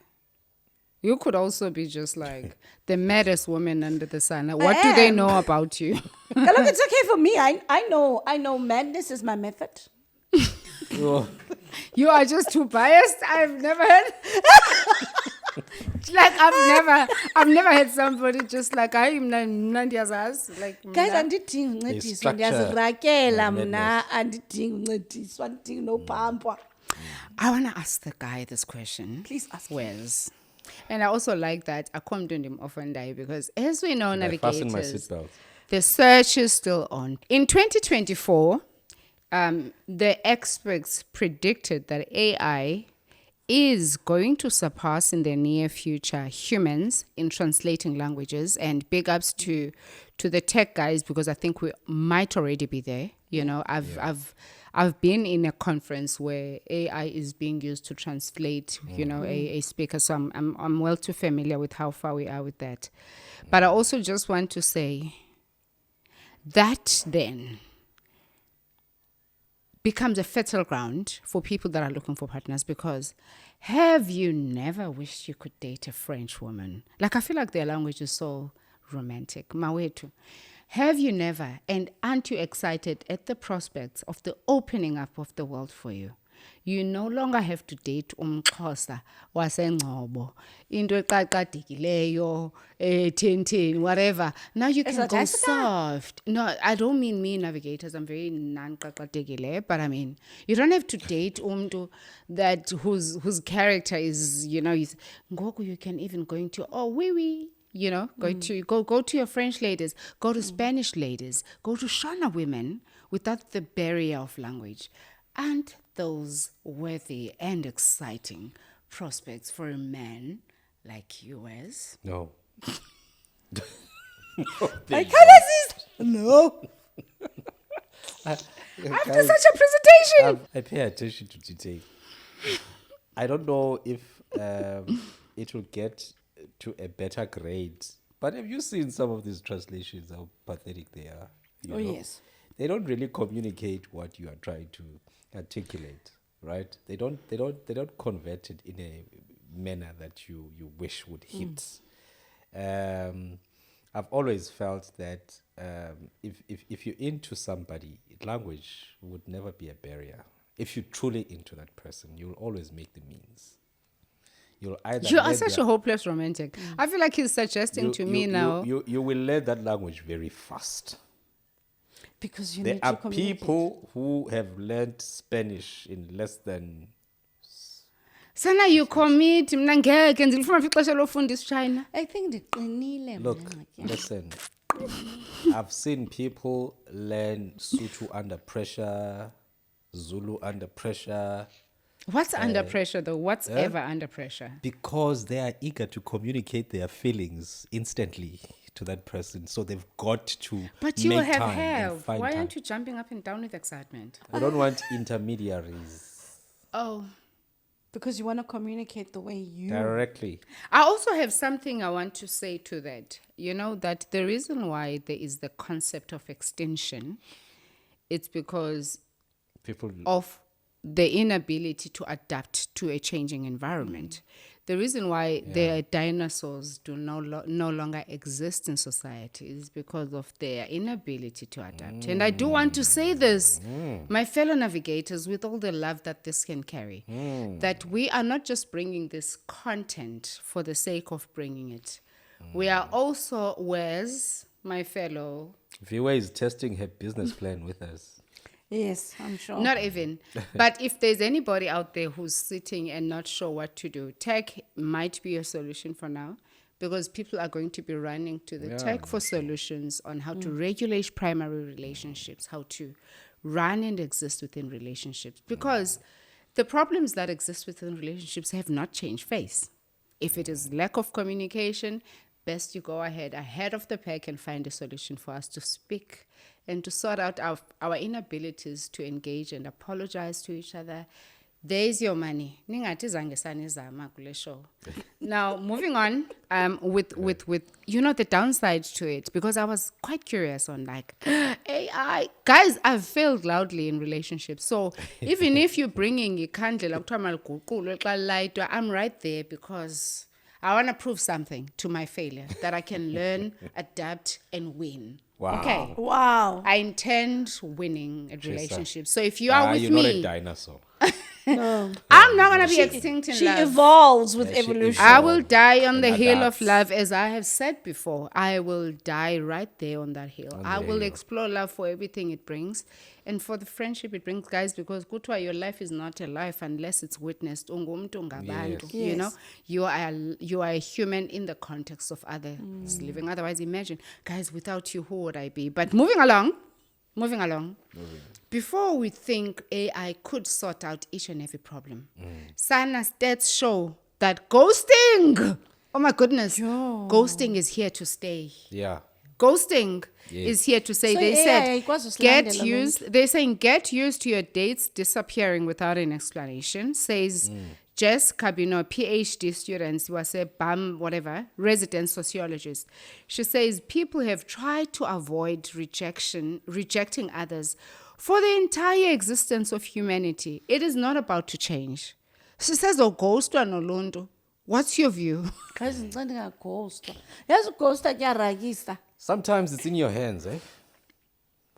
You could also be just like the maddest woman under the sun. Like, what do they know about you? Look, it's okay for me. I know madness is my method. Oh. You are just too biased. I've never heard. Like I've never had somebody just like I'm Nandia's like. Guys, andidingi uncediswa ndiyazirakela mna andidingi uncediswa andidingi nophampwa. I want to ask the guy this question. Please ask. Wes. And I also like that I come to him often die because as we know, Fasten my Navigators, seatbelt. the search is still on. In 2024, the experts predicted that AI is going to surpass in the near future humans in translating languages, and big ups to the tech guys, because I think we might already be there. You know, I've been in a conference where AI is being used to translate, you know, a speaker. So I'm well too familiar with how far we are with that. But I also just want to say that then becomes a fertile ground for people that are looking for partners, because have you never wished you could date a French woman? Like, I feel like their language is so romantic. Mawetu. Have you never, and aren't you excited at the prospects of the opening up of the world for you? You no longer have to date umXhosa wasengcobo, into eqaqadekileyo, 10, whatever. Now you can go soft. No, I don't mean me, navigators. I'm very non-qaqadekile, but I mean, you don't have to date umntu that whose character is, you know, ngoku you can even go into, oh, oui. You know, go to your French ladies, go to Spanish ladies, go to Shona women without the barrier of language. And those worthy and exciting prospects for a man like you as? No. I can't assist. No. After such a presentation! I pay attention to detail. I don't know if it will get to a better grade, but have you seen some of these translations, how pathetic they are? You know? Yes. They don't really communicate what you are trying to articulate, right? They don't convert it in a manner that you wish would hit. I've always felt that if you're into somebody, language would never be a barrier. If you're truly into that person, you'll always make the means. You'll either You are such a hopeless romantic. I feel like he's suggesting to me now. You will learn that language very fast. Because you There need are to communicate. people who have learned Spanish in less than. Sana you commit, mna ngeke ndilifuna phi ixesha lofundisa China. I think ndiqinile Look, mna. listen. I've seen people learn Sotho under pressure, Zulu under pressure, What's under pressure though? What's ever under pressure? because they are eager to communicate their feelings instantly to that person. So they've got to But you will make have time and hair. find Why time. aren't you jumping up and down with excitement? We don't want intermediaries Oh. Because you want to communicate the way you. directly. I also have something I want to say to that. You know, that the reason why there is the concept of extinction, it's because People of the inability to adapt to a changing environment. The reason why the dinosaurs do no longer exist in society is because of their inability to adapt. And I do want to say this, my fellow navigators, with all the love that this can carry, that we are not just bringing this content for the sake of bringing it. We are also, where's my fellow Viwa is testing her business plan with us. Yes, I'm sure. Not even. But if there's anybody out there who's sitting and not sure what to do, tech might be a solution for now, because people are going to be running to the tech for solutions on how to regulate primary relationships, how to run and exist within relationships. Because the problems that exist within relationships have not changed face. If it is lack of communication, best you go ahead of the pack and find a solution for us to speak and to sort out our inabilities to engage and apologize to each other. There's your money. Ningathi zange sanizama kule show. Now, moving on with you know the downside to it, because I was quite curious on like AI. Guys, I've failed loudly in relationships. So even if you're bringing ikhandlela kuthiwa maliguqulwe xa lilayitwa, I'm right there because I want to prove something to my failure, that I can learn, adapt, and win. Wow. Okay. Wow. I intend winning a relationship. So if you are with you're me, not a dinosaur. I'm not going to be extinct in She love. evolves with Yeah, she evolution. I will die on and the hill of adapts. love, as I have said before. I will die right there on that hill. I the will hill. explore love for everything it brings and for the friendship it brings, guys, because kuthiwa your life is not a life unless it's witnessed. Ungumntu ngabantu. Yes. You know, you are a human in the context of others living. Otherwise, imagine, guys, without you, who would I be? But moving along. before we think AI could sort out each and every problem, Sana stats show that ghosting, oh my goodness, ghosting is here to stay. Yeah. Ghosting Yes. is here to say. So They AI said, ikwazi get usilandela used. They're saying, get used to your dates disappearing without an explanation. Says Jess Cabino, PhD student, was a BAM, whatever, resident sociologist. She says people have tried to avoid rejecting others for the entire existence of humanity. It is not about to change. She says, "Oh, ghost Nolondo. What's your view?" Guys, ngicela ngaghosta. Yazi ughosta kuyarakisa. Sometimes it's in your hands, eh?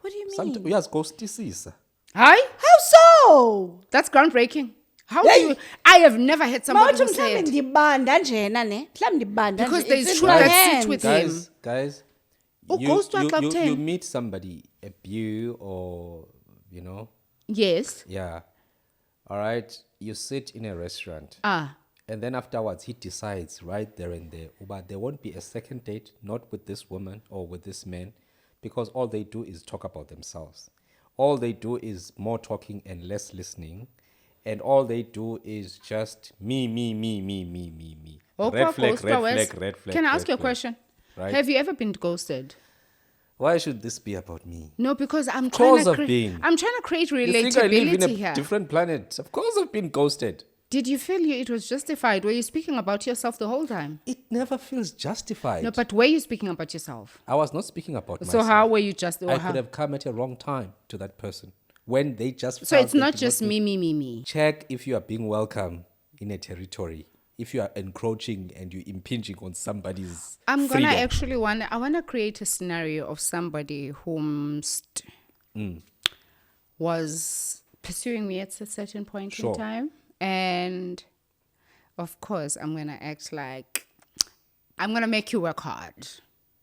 What do you mean? Uyazighostisisa. Hi? How so? That's groundbreaking. How Hey! do you? I have never had somebody Mawuthi who mhlawumbe said, ndibanda njena ne? Mhlawumbe ndibanda Because nje. there's It's in truth my that sits hands. with him. Guys, Oh, goes to a club 10. you meet somebody, a beau or, yes. yeah. All right, you sit in a restaurant. Ah. And then afterwards, he decides right there and there, but there won't be a second date, not with this woman or with this man, because all they do is talk about themselves. All they do is more talking and less listening. And all they do is just me. Okwa Red flag, ghost red West. flag, red flag. Can I red ask you a flag. question? Right. Have you ever been ghosted? Why should this be about me? No, because I'm course trying to I've been. I'm trying to create You think I live in relatability a here. different planet? Of course I've been ghosted. Did you feel it was justified? Were you speaking about yourself the whole time? It never feels justified. No, but were you speaking about yourself? I was not speaking about So myself. how were you just? I could have come at a wrong time to that person when they just. So felt it's they not did just need- me. Check if you are being welcome in a territory. If you are encroaching and you're impinging on somebody's I'm freedom. gonna actually I wanna create a scenario of somebody whom was pursuing me at a certain point Sure. in time, and of course I'm gonna act like I'm gonna make you work hard,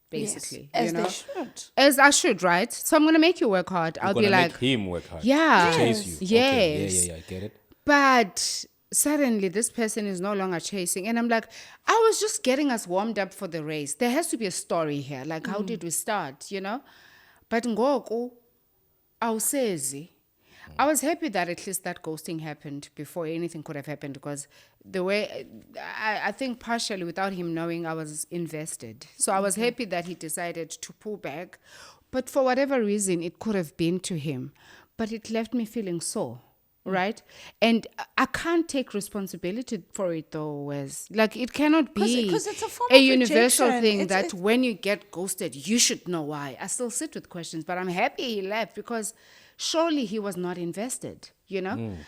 basically. Yes, as you know? they should. As I should, right? So I'm gonna make you work hard. I'll You're be gonna like, make him work hard. yeah, Chase you. yes. Okay. Yeah. I get it. But suddenly this person is no longer chasing. And I'm like, I was just getting us warmed up for the race. There has to be a story here. Like, how did we start, But ngoku, awusezi. I was happy that at least that ghosting happened before anything could have happened, because the way, I think partially without him knowing, I was invested. So I was happy that he decided to pull back. But for whatever reason, it could have been to him. But it left me feeling sore. Right? And I can't take responsibility for it though, Wes. Like, it cannot be 'Cause it's a form a of universal rejection. thing It's- that when you get ghosted, you should know why. I still sit with questions, but I'm happy he left, because surely he was not invested,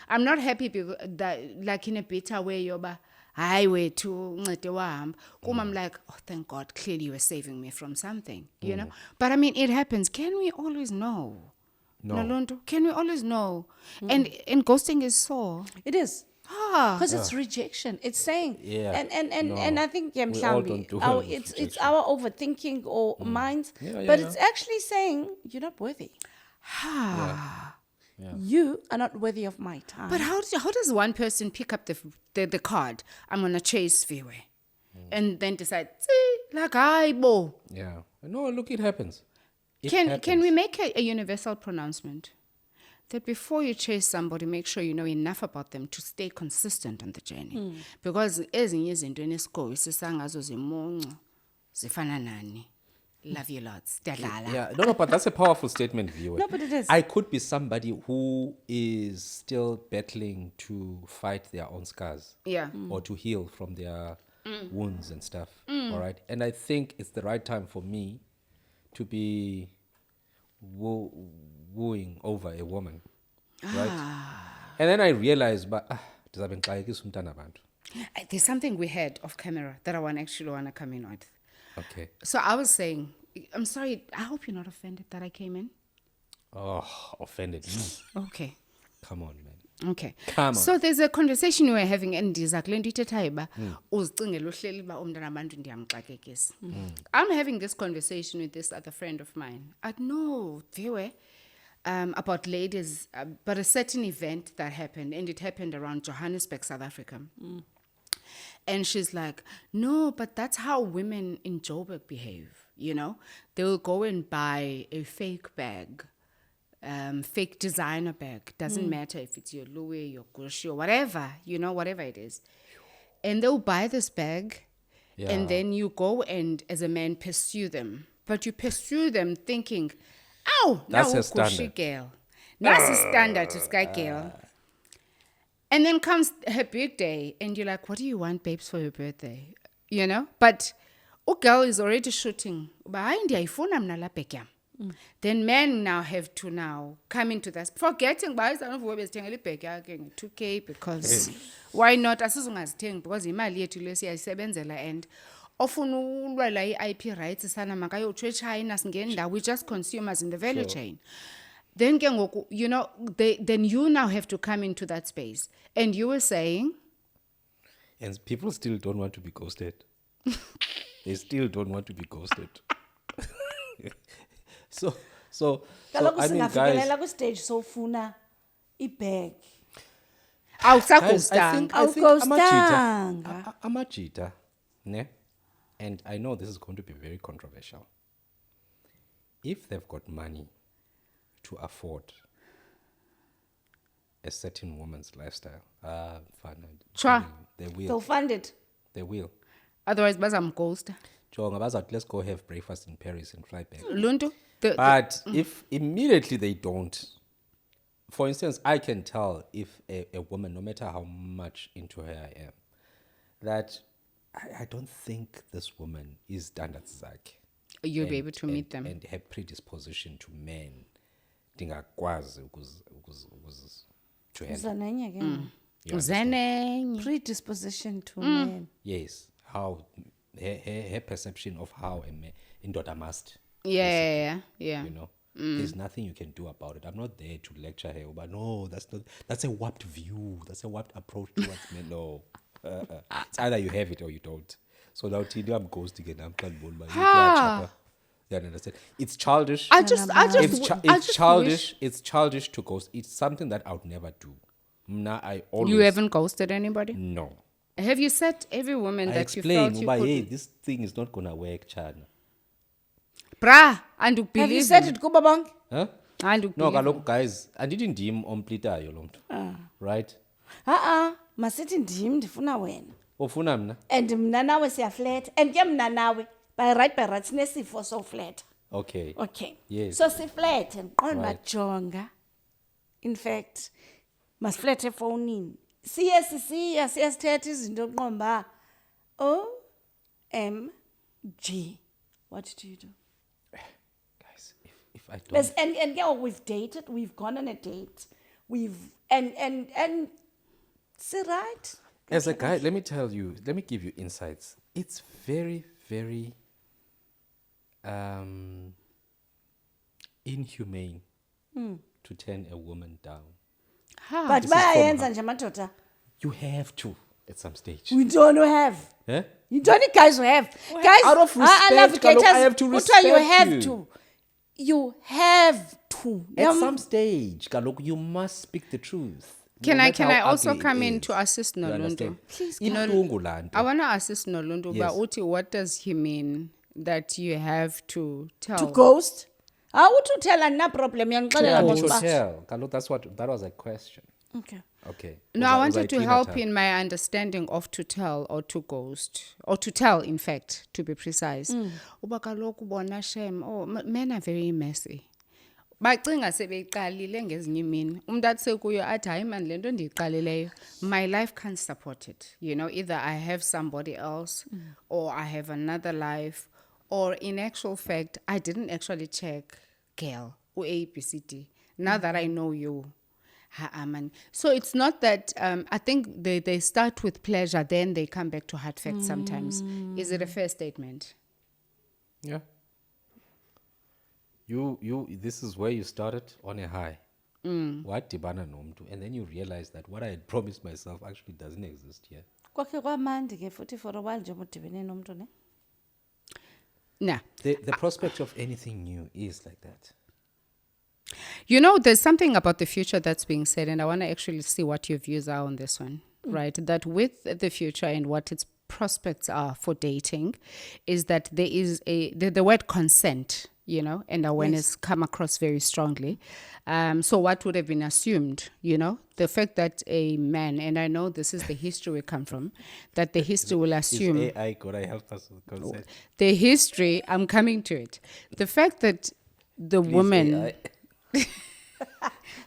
I'm not happy that, like, in a bitter way, yoba, highway to ncede wahamba. I'm like, oh, thank God, clearly you were saving me from something, But I mean, it happens. Can we always know? No. Nalonto, can we always know? And ghosting is sore. It is. Ah, Because it's rejection. It's saying, Yeah. and I think We all mhlambi, don't do well with it's rejection. our overthinking or minds, Yeah, but yeah. it's actually saying you're not worthy. You are not worthy of my time. but how does one person pick up the card? I'm gonna chase Viwe, and then decide, like, bo. Yeah. No, look, it happens. It Can happens. we make a universal pronouncement that before you chase somebody, make sure you know enough about them to stay consistent on the journey? Because ezinye izinto enesikhoyo sisangazo zimuncu zifana nani. Love you lots. Diyadlala. Yeah, no, but that's a powerful statement, viewer. No, but it is. I could be somebody who is still battling to fight their own scars. Yeah. Or to heal from their wounds and stuff. All right. And I think it's the right time for me to be wooing over a woman. Right? And then I realized, but There's something we had off camera that I actually want to come in with. okay. So I was saying, I'm sorry, I hope you're not offended that I came in. Oh, offended me. Okay. Come on, man. Okay. Come on. So there's a conversation we were having, and ndizakule nto ithethayo uba uzicingela uhleli uba umntana abantu ndiyamxakekisa. I'm having this conversation with this other friend of mine. I know, Viwe, about ladies, but a certain event that happened, and it happened around Johannesburg, South Africa. And she's like, no, but that's how women in Joburg behave, They'll go and buy a fake bag fake designer bag. Doesn't matter if it's your Louis, your Gucci, or whatever, whatever it is. And they'll buy this bag, and then you go and, as a man, pursue them. But you pursue them thinking, "Oh, That's now a Gucci standard. girl, that's a standard to sky girl." And then comes her big day, and you're like, "What do you want, babes, for your birthday?" But a girl is already shooting. Then men now have to come into this, forgetting by 2K because why not? Because imali yethu le siyayisebenzela and often ulwela i-IP rights sana makayotsho eChina singenda, we just consumers in the value chain. Then then you now have to come into that space. And you were saying, And people still don't want to be ghosted. They still don't want to be ghosted. So Kaloku I mean, guys, singafikelela kwistage sofuna ibag. guys, I awusaghostanga. think Awughostanga. amajita, ne? And I know this is going to be very controversial. If they've got money to afford a certain woman's lifestyle, fine. Sure. They will. They'll fund it. They will. Otherwise bazamghosta. Jonga bazathi, let's go have breakfast in Paris and fly back. Luntu, But if immediately they don't, for instance, I can tell if a woman, no matter how much into her I am, that I don't think this woman is standards zakhe. you'll be able to meet them. And her predisposition to men. Ndingakwazi to handle. Zanenye ke. Zenenye. Predisposition to men. Yes, how her perception of how indoda must. Yeah. You know, there's nothing you can do about it. I'm not there to lecture her, but no, that's a warped view. That's a warped approach towards men. No, it's either you have it or you don't. So now I'm ghosting and I'm can't you understand? It's childish. I just It's childish. wish It's childish to ghost. It's something that I would never do. I always you haven't ghosted anybody. no. Have you said every woman I that you explain, felt you but could? hey, this thing is not gonna work, Chana. Bra, and you Have you believe said me. it kubo bonke? Huh? And you No, believe me. kaloku guys, andidi ndim omplitayo lo mntu. Right? Masithi ndim ndifuna wena. Ofuna mna? And mna nawe siyafleta. And ke mna nawe by right sinesifo sofleta. Okay. Okay. Yes. So siflete ndiqonda Right. majonga. In fact, masiflete efonini. Siye sithetha izinto qomba. OMG. What do you do? Guys, if I don't Yes, and yeah, we've dated, we've gone on a date. We've and see right? as a guy, let me give you insights. It's very, very inhumane to turn a woman down. But bayenza nje madoda. You have to at some stage. We don't have. Eh? You don't guys have. Guys, out of respect, navigators, Kaloku, I have to what are you respect have you. to. You have to. At some stage, Kaloku, you must speak the truth. Can no I matter how also ugly it come in is. to assist You Nolundu? understand? Please, Ibuhlungu laa nto. I want to assist Nolundu, Yes. but Uti, what does he mean that you have to tell? to ghost. How to tell na problem yanixelela Yeah, ngokuba. you should tell. Kaloku, that was a question. Okay. Okay. No, I wanted to Uzayithina help tha. in my understanding of to tell or to ghost or to tell, in fact, to be precise. Uba kaloku bona shem, men are very messy. Bacinga sebeyiqalile ngezinye imini. Umuntu athi sekuyo athi hayi man lento ndiyiqalileyo. My life can't support it. Either I have somebody else or I have another life, or in actual fact, I didn't actually check girl or ABCD. Now that I know you. Man. So it's not that I think they start with pleasure, then they come back to hard facts sometimes. Is it a fair statement? Yeah. This is where you started on a high. Wadibana nomntu, and then you realize that what I had promised myself actually doesn't exist here. Kwakhe kwamandi ke futhi for a while nje udibene nomuntu ne. Nah. The prospect of anything new is like that. There's something about the future that's being said, and I want to actually see what your views are on this one, right? That with the future and what its prospects are for dating is that there is the word consent and awareness come across very strongly. So what would have been assumed, the fact that a man, and I know this is the history we come from, that the history will assume. Is AI gonna help us with consent? The history, I'm coming to it. The fact that the Please, woman, AI.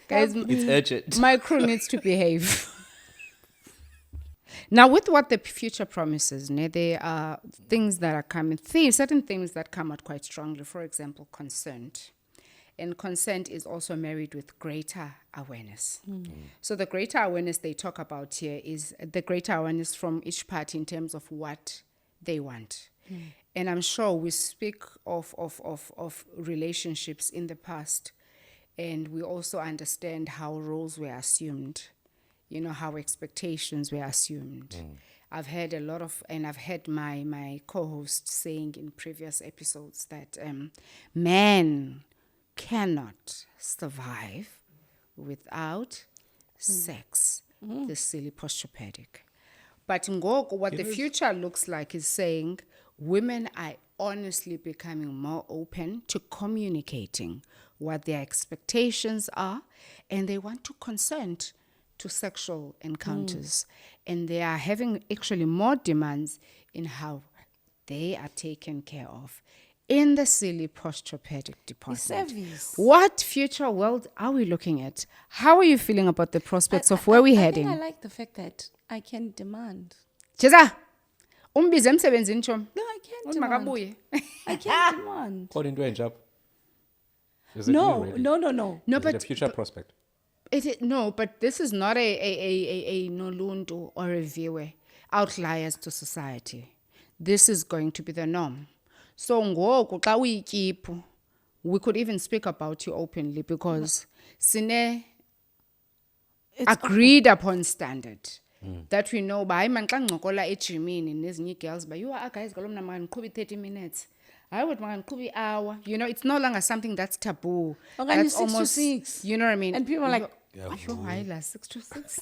guys, It's urgent. my crew needs to behave. Now, with what the future promises, there are things that are coming, certain things that come out quite strongly. For example, consent. And consent is also married with greater awareness. So the greater awareness they talk about here is the greater awareness from each party in terms of what they want. And I'm sure we speak of relationships in the past, and we also understand how roles were assumed, how expectations were assumed. I've heard I've heard my co-host saying in previous episodes that man cannot survive without sex, the silly postropedic. But ngoku, what the future looks like is saying women are honestly becoming more open to communicating what their expectations are, and they want to consent to sexual encounters. And they are having actually more demands in how they are taken care of in the silly postropedic department. Service. What future world are we looking at? How are you feeling about the prospects of where we're heading? I think I like the fact that I can demand. Cheza, umbize emsebenzini chom. No, I can't Uthi demand. makabuye. I can't demand. According to a job. Is it No, you really? no. No, Is it but a future prospect? no, but this is not a noluntu or a viewer outliers to society. This is going to be the norm. So ngoku xa uyityipu, we could even speak about you openly because sine agreed upon standard that we know by man xa ncokola ejimini nezinye girls ba you are guys galo mna mangiqhubi 30 minutes. I would mangiqhubi hour. It's no longer something that's taboo. Okay, That's 6 to 6. You know what I mean? And people are like, Ayuh, 6 to 6.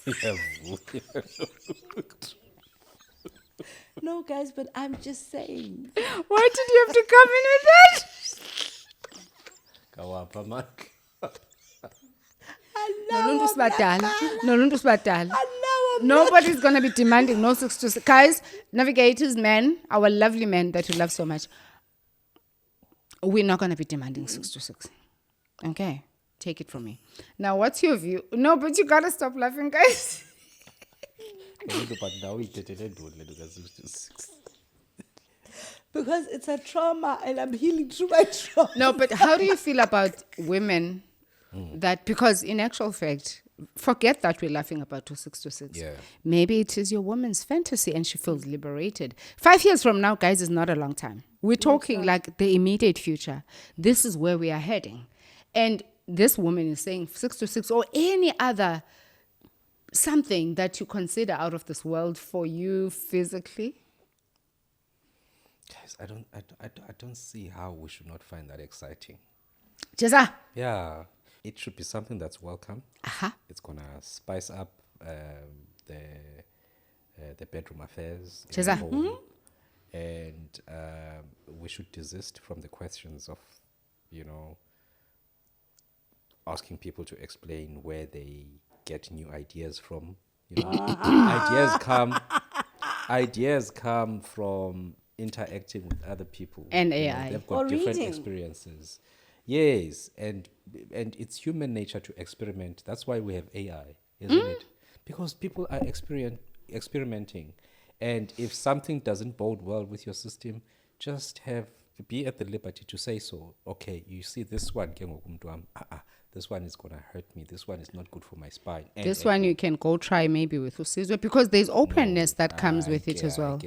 no, guys, but I'm just saying. Why did you have to come in with that? Kawapa, Mark. Noluntu sibadala. Nobody's going to be demanding no 6 to 6. Guys, navigators, men, our lovely men that you love so much, we're not going to be demanding 6 to 6. Okay? Take it from me. Now, what's your view? No, but you got to stop laughing, guys. Because it's a trauma and I'm healing through my trauma. No, but how do you feel about women that, because in actual fact, forget that we're laughing about 6 to 6. Yeah. Maybe it is your woman's fantasy and she feels liberated. 5 years from now, guys, is not a long time. We're talking like the immediate future. This is where we are heading. And this woman is saying 6 to 6 or any other something that you consider out of this world for you physically. Guys, I don't see how we should not find that exciting. Jeza. Yeah, it should be something that's welcome. Aha. It's gonna spice up the bedroom affairs. in Jeza. the home. And we should desist from the questions of, asking people to explain where they get new ideas from. Ideas come from interacting with other people And AI. They've got Or different reading. experiences. Yes, and it's human nature to experiment. That's why we have AI, isn't it? Because people are experimenting, and if something doesn't bode well with your system, just be at the liberty to say so. Okay, you see this one, this one is gonna hurt me. This one is not good for my spine. This one you can go try maybe with Usizwe because there's openness that comes with it as well.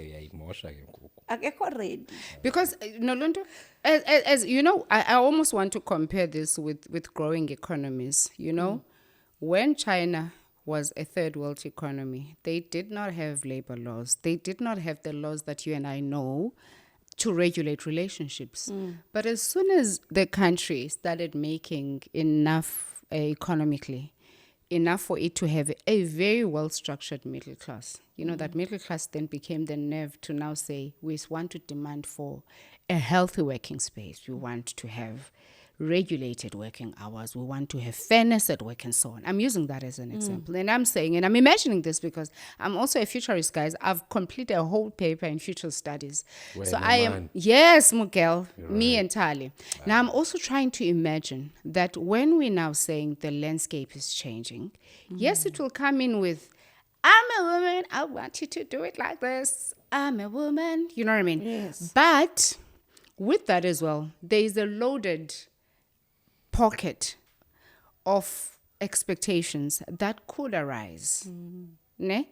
Akekho ready. Because Noluntu, as you know, I almost want to compare this with growing economies. When China was a third world economy, they did not have labor laws. They did not have the laws that you and I know to regulate relationships. But as soon as the country started making enough economically, enough for it to have a very well-structured middle class. You know, that middle class then became the nerve to now say, we want to demand for a healthy working space. We want to have regulated working hours. We want to have fairness at work and so on. I'm using that as an example. And I'm saying, and I'm imagining this because I'm also a futurist, guys. I've completed a whole paper in future studies. So I am, yes, Miguel, me and Tali. Now I'm also trying to imagine that when we're now saying the landscape is changing, yes, it will come in with, I'm a woman, I want you to do it like this. I'm a woman, you know what I mean? Yes. But with that as well, there is a loaded pocket of expectations that could arise, ne?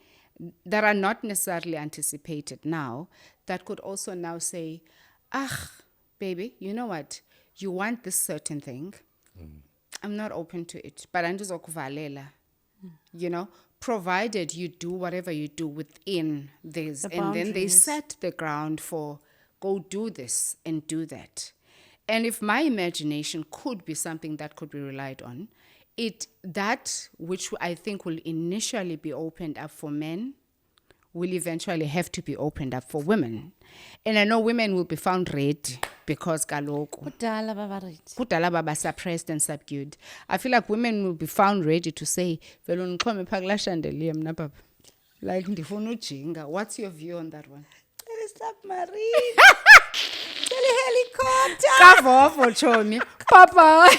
That are not necessarily anticipated now, that could also now say, baby, you know what? You want this certain thing. I'm not open to it, but I'm just okuvalela, you know, provided you do whatever you do within this. The and then they boundaries. set the ground for, go do this and do that. And if my imagination could be something that could be relied on, that which I think will initially be opened up for men will eventually have to be opened up for women. And I know women will be found ready because kaloku Kudala baba ready. kudala baba suppressed and subdued. I feel like women will be found ready to say, "Vele niqhome phaa kulaa chandelier mna papa." Like ndifuna ujinga. What's your view on that one? Tell submarine. Tell helicopter. Kavovo chomi. Papa.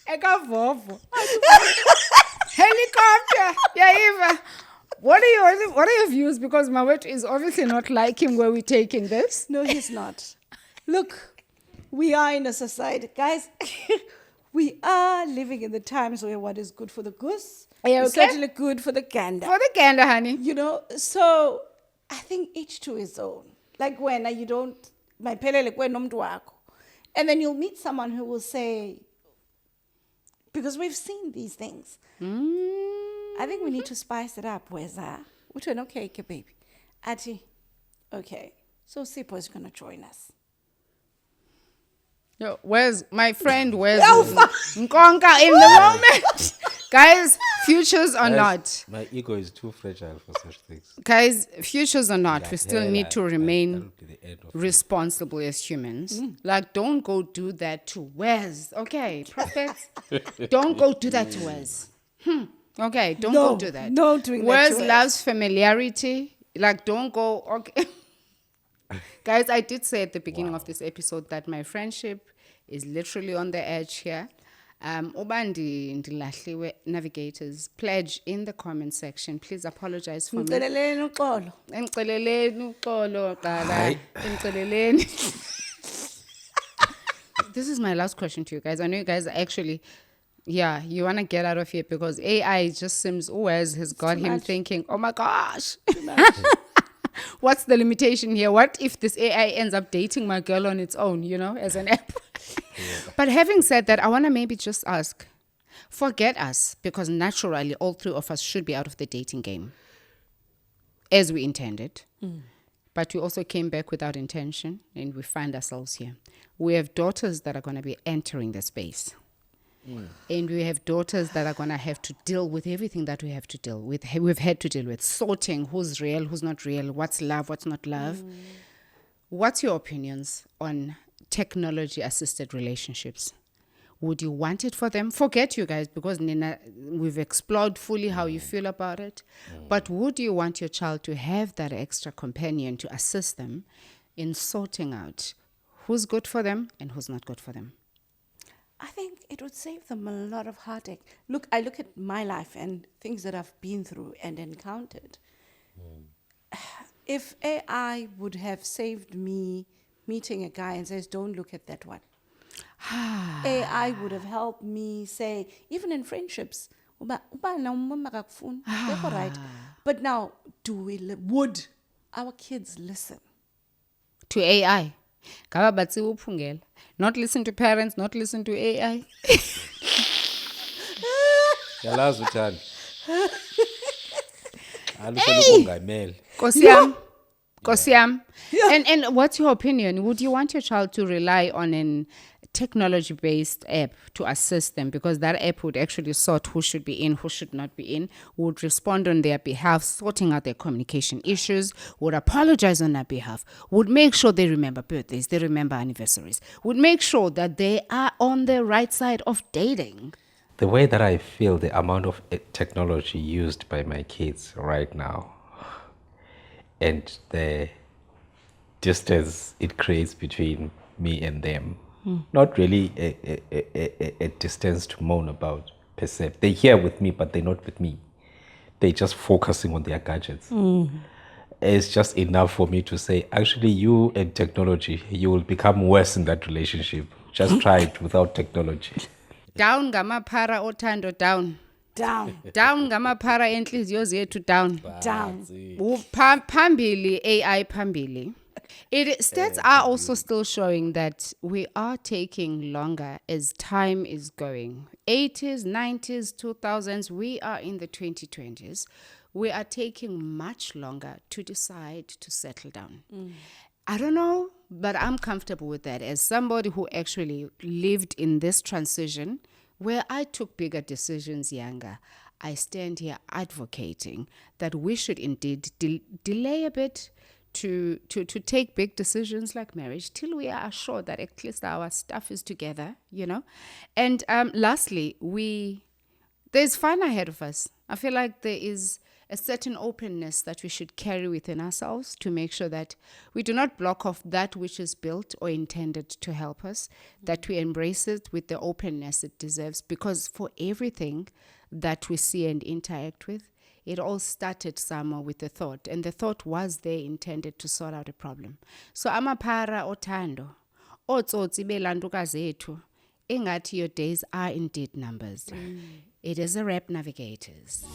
Ekavovo. Helicopter. Yeah, Eva. What are your views? Because Mawet is obviously not liking where we're taking this. No, he's not. Look, we are in a society, guys. We are living in the times where what is good for the goose Are you is okay? certainly good for the gander. For the gander, honey. You know, so I think each to his own. Like when you don't, my pele like when nomntu wakho. And then you'll meet someone who will say, because we've seen these things. I think we need to spice it up. Where's that? Which one? Okay, baby. Ati, okay. So Sipho is going to join us. Yo, where's my friend? Where's Nkonka in the moment? Guys, futures or not. My ego is too fragile for such things. Guys, futures or not, Yeah, we still yeah, need to that remain will be the end of it. responsible as humans. Like, don't go do that to Wes. Okay, prophets. Don't go do that to Wes. Okay, don't No, go do that. no doing that Wes to Wes. loves familiarity. Like, don't go. Okay. Guys, I did say at the beginning of this episode that my friendship is literally on the edge here. Ubandi ndilahliwe Navigators, pledge in the comment section. Please apologize for me. Ngicela uxolo. Engceleleni uxolo qala. Engceleleni. This is my last question to you guys. I know you guys are actually, you want to get out of here because AI just seems always has got too him much. thinking, oh my gosh. What's the limitation here? What if this AI ends up dating my girl on its own, you know, as an app? But having said that, I want to maybe just ask, forget us, because naturally all three of us should be out of the dating game, as we intended. But we also came back without intention, and we find ourselves here. We have daughters that are going to be entering the space. And we have daughters that are going to have to deal with everything that we have to deal with. We've had to deal with sorting who's real, who's not real, what's love, what's not love. What's your opinions on technology-assisted relationships? Would you want it for them? Forget you guys, because Nina, we've explored fully how you feel about it. But would you want your child to have that extra companion to assist them in sorting out who's good for them and who's not good for them? I think it would save them a lot of heartache. Look, I look at my life and things that I've been through and encountered. If AI would have saved me meeting a guy and says, don't look at that one. AI would have helped me say, even in friendships, "Uba na umama akakufuni, akekho right." But now, would our kids listen? To AI. Kaba batsi uphungela. Not listen to parents, not listen to AI. Yalazi uthando. Aluselukungamela. Kosiam. And what's your opinion? Would you want your child to rely on an technology-based app to assist them, because that app would actually sort who should be in, who should not be in, would respond on their behalf, sorting out their communication issues, would apologize on their behalf, would make sure they remember birthdays, they remember anniversaries, would make sure that they are on the right side of dating. The way that I feel the amount of technology used by my kids right now and the distance it creates between me and them, not really a distance to moan about per se. They're here with me, but they're not with me. They're just focusing on their gadgets. It's just enough for me to say, actually, you and technology, you will become worse in that relationship. Just try it without technology. Down ngamaphara othando, down. Down. Down ngamaphara enhliziyo zethu, down. Down. Phambili, AI phambili. Stats are also still showing that we are taking longer as time is going. 80s, 90s, 2000s, we are in the 2020s. We are taking much longer to decide to settle down. I don't know, but I'm comfortable with that. As somebody who actually lived in this transition where I took bigger decisions younger, I stand here advocating that we should indeed delay a bit to take big decisions like marriage till we are assured that at least our stuff is together, you know. And lastly, there's fun ahead of us. I feel like there is a certain openness that we should carry within ourselves to make sure that we do not block off that which is built or intended to help us, that we embrace it with the openness it deserves, because for everything that we see and interact with, it all started somewhere with a thought, and the thought was there intended to sort out a problem. So amaphara othando, otsotsi belantuka zethu, ingathi your days are indeed numbers. It is a wrap, Navigators.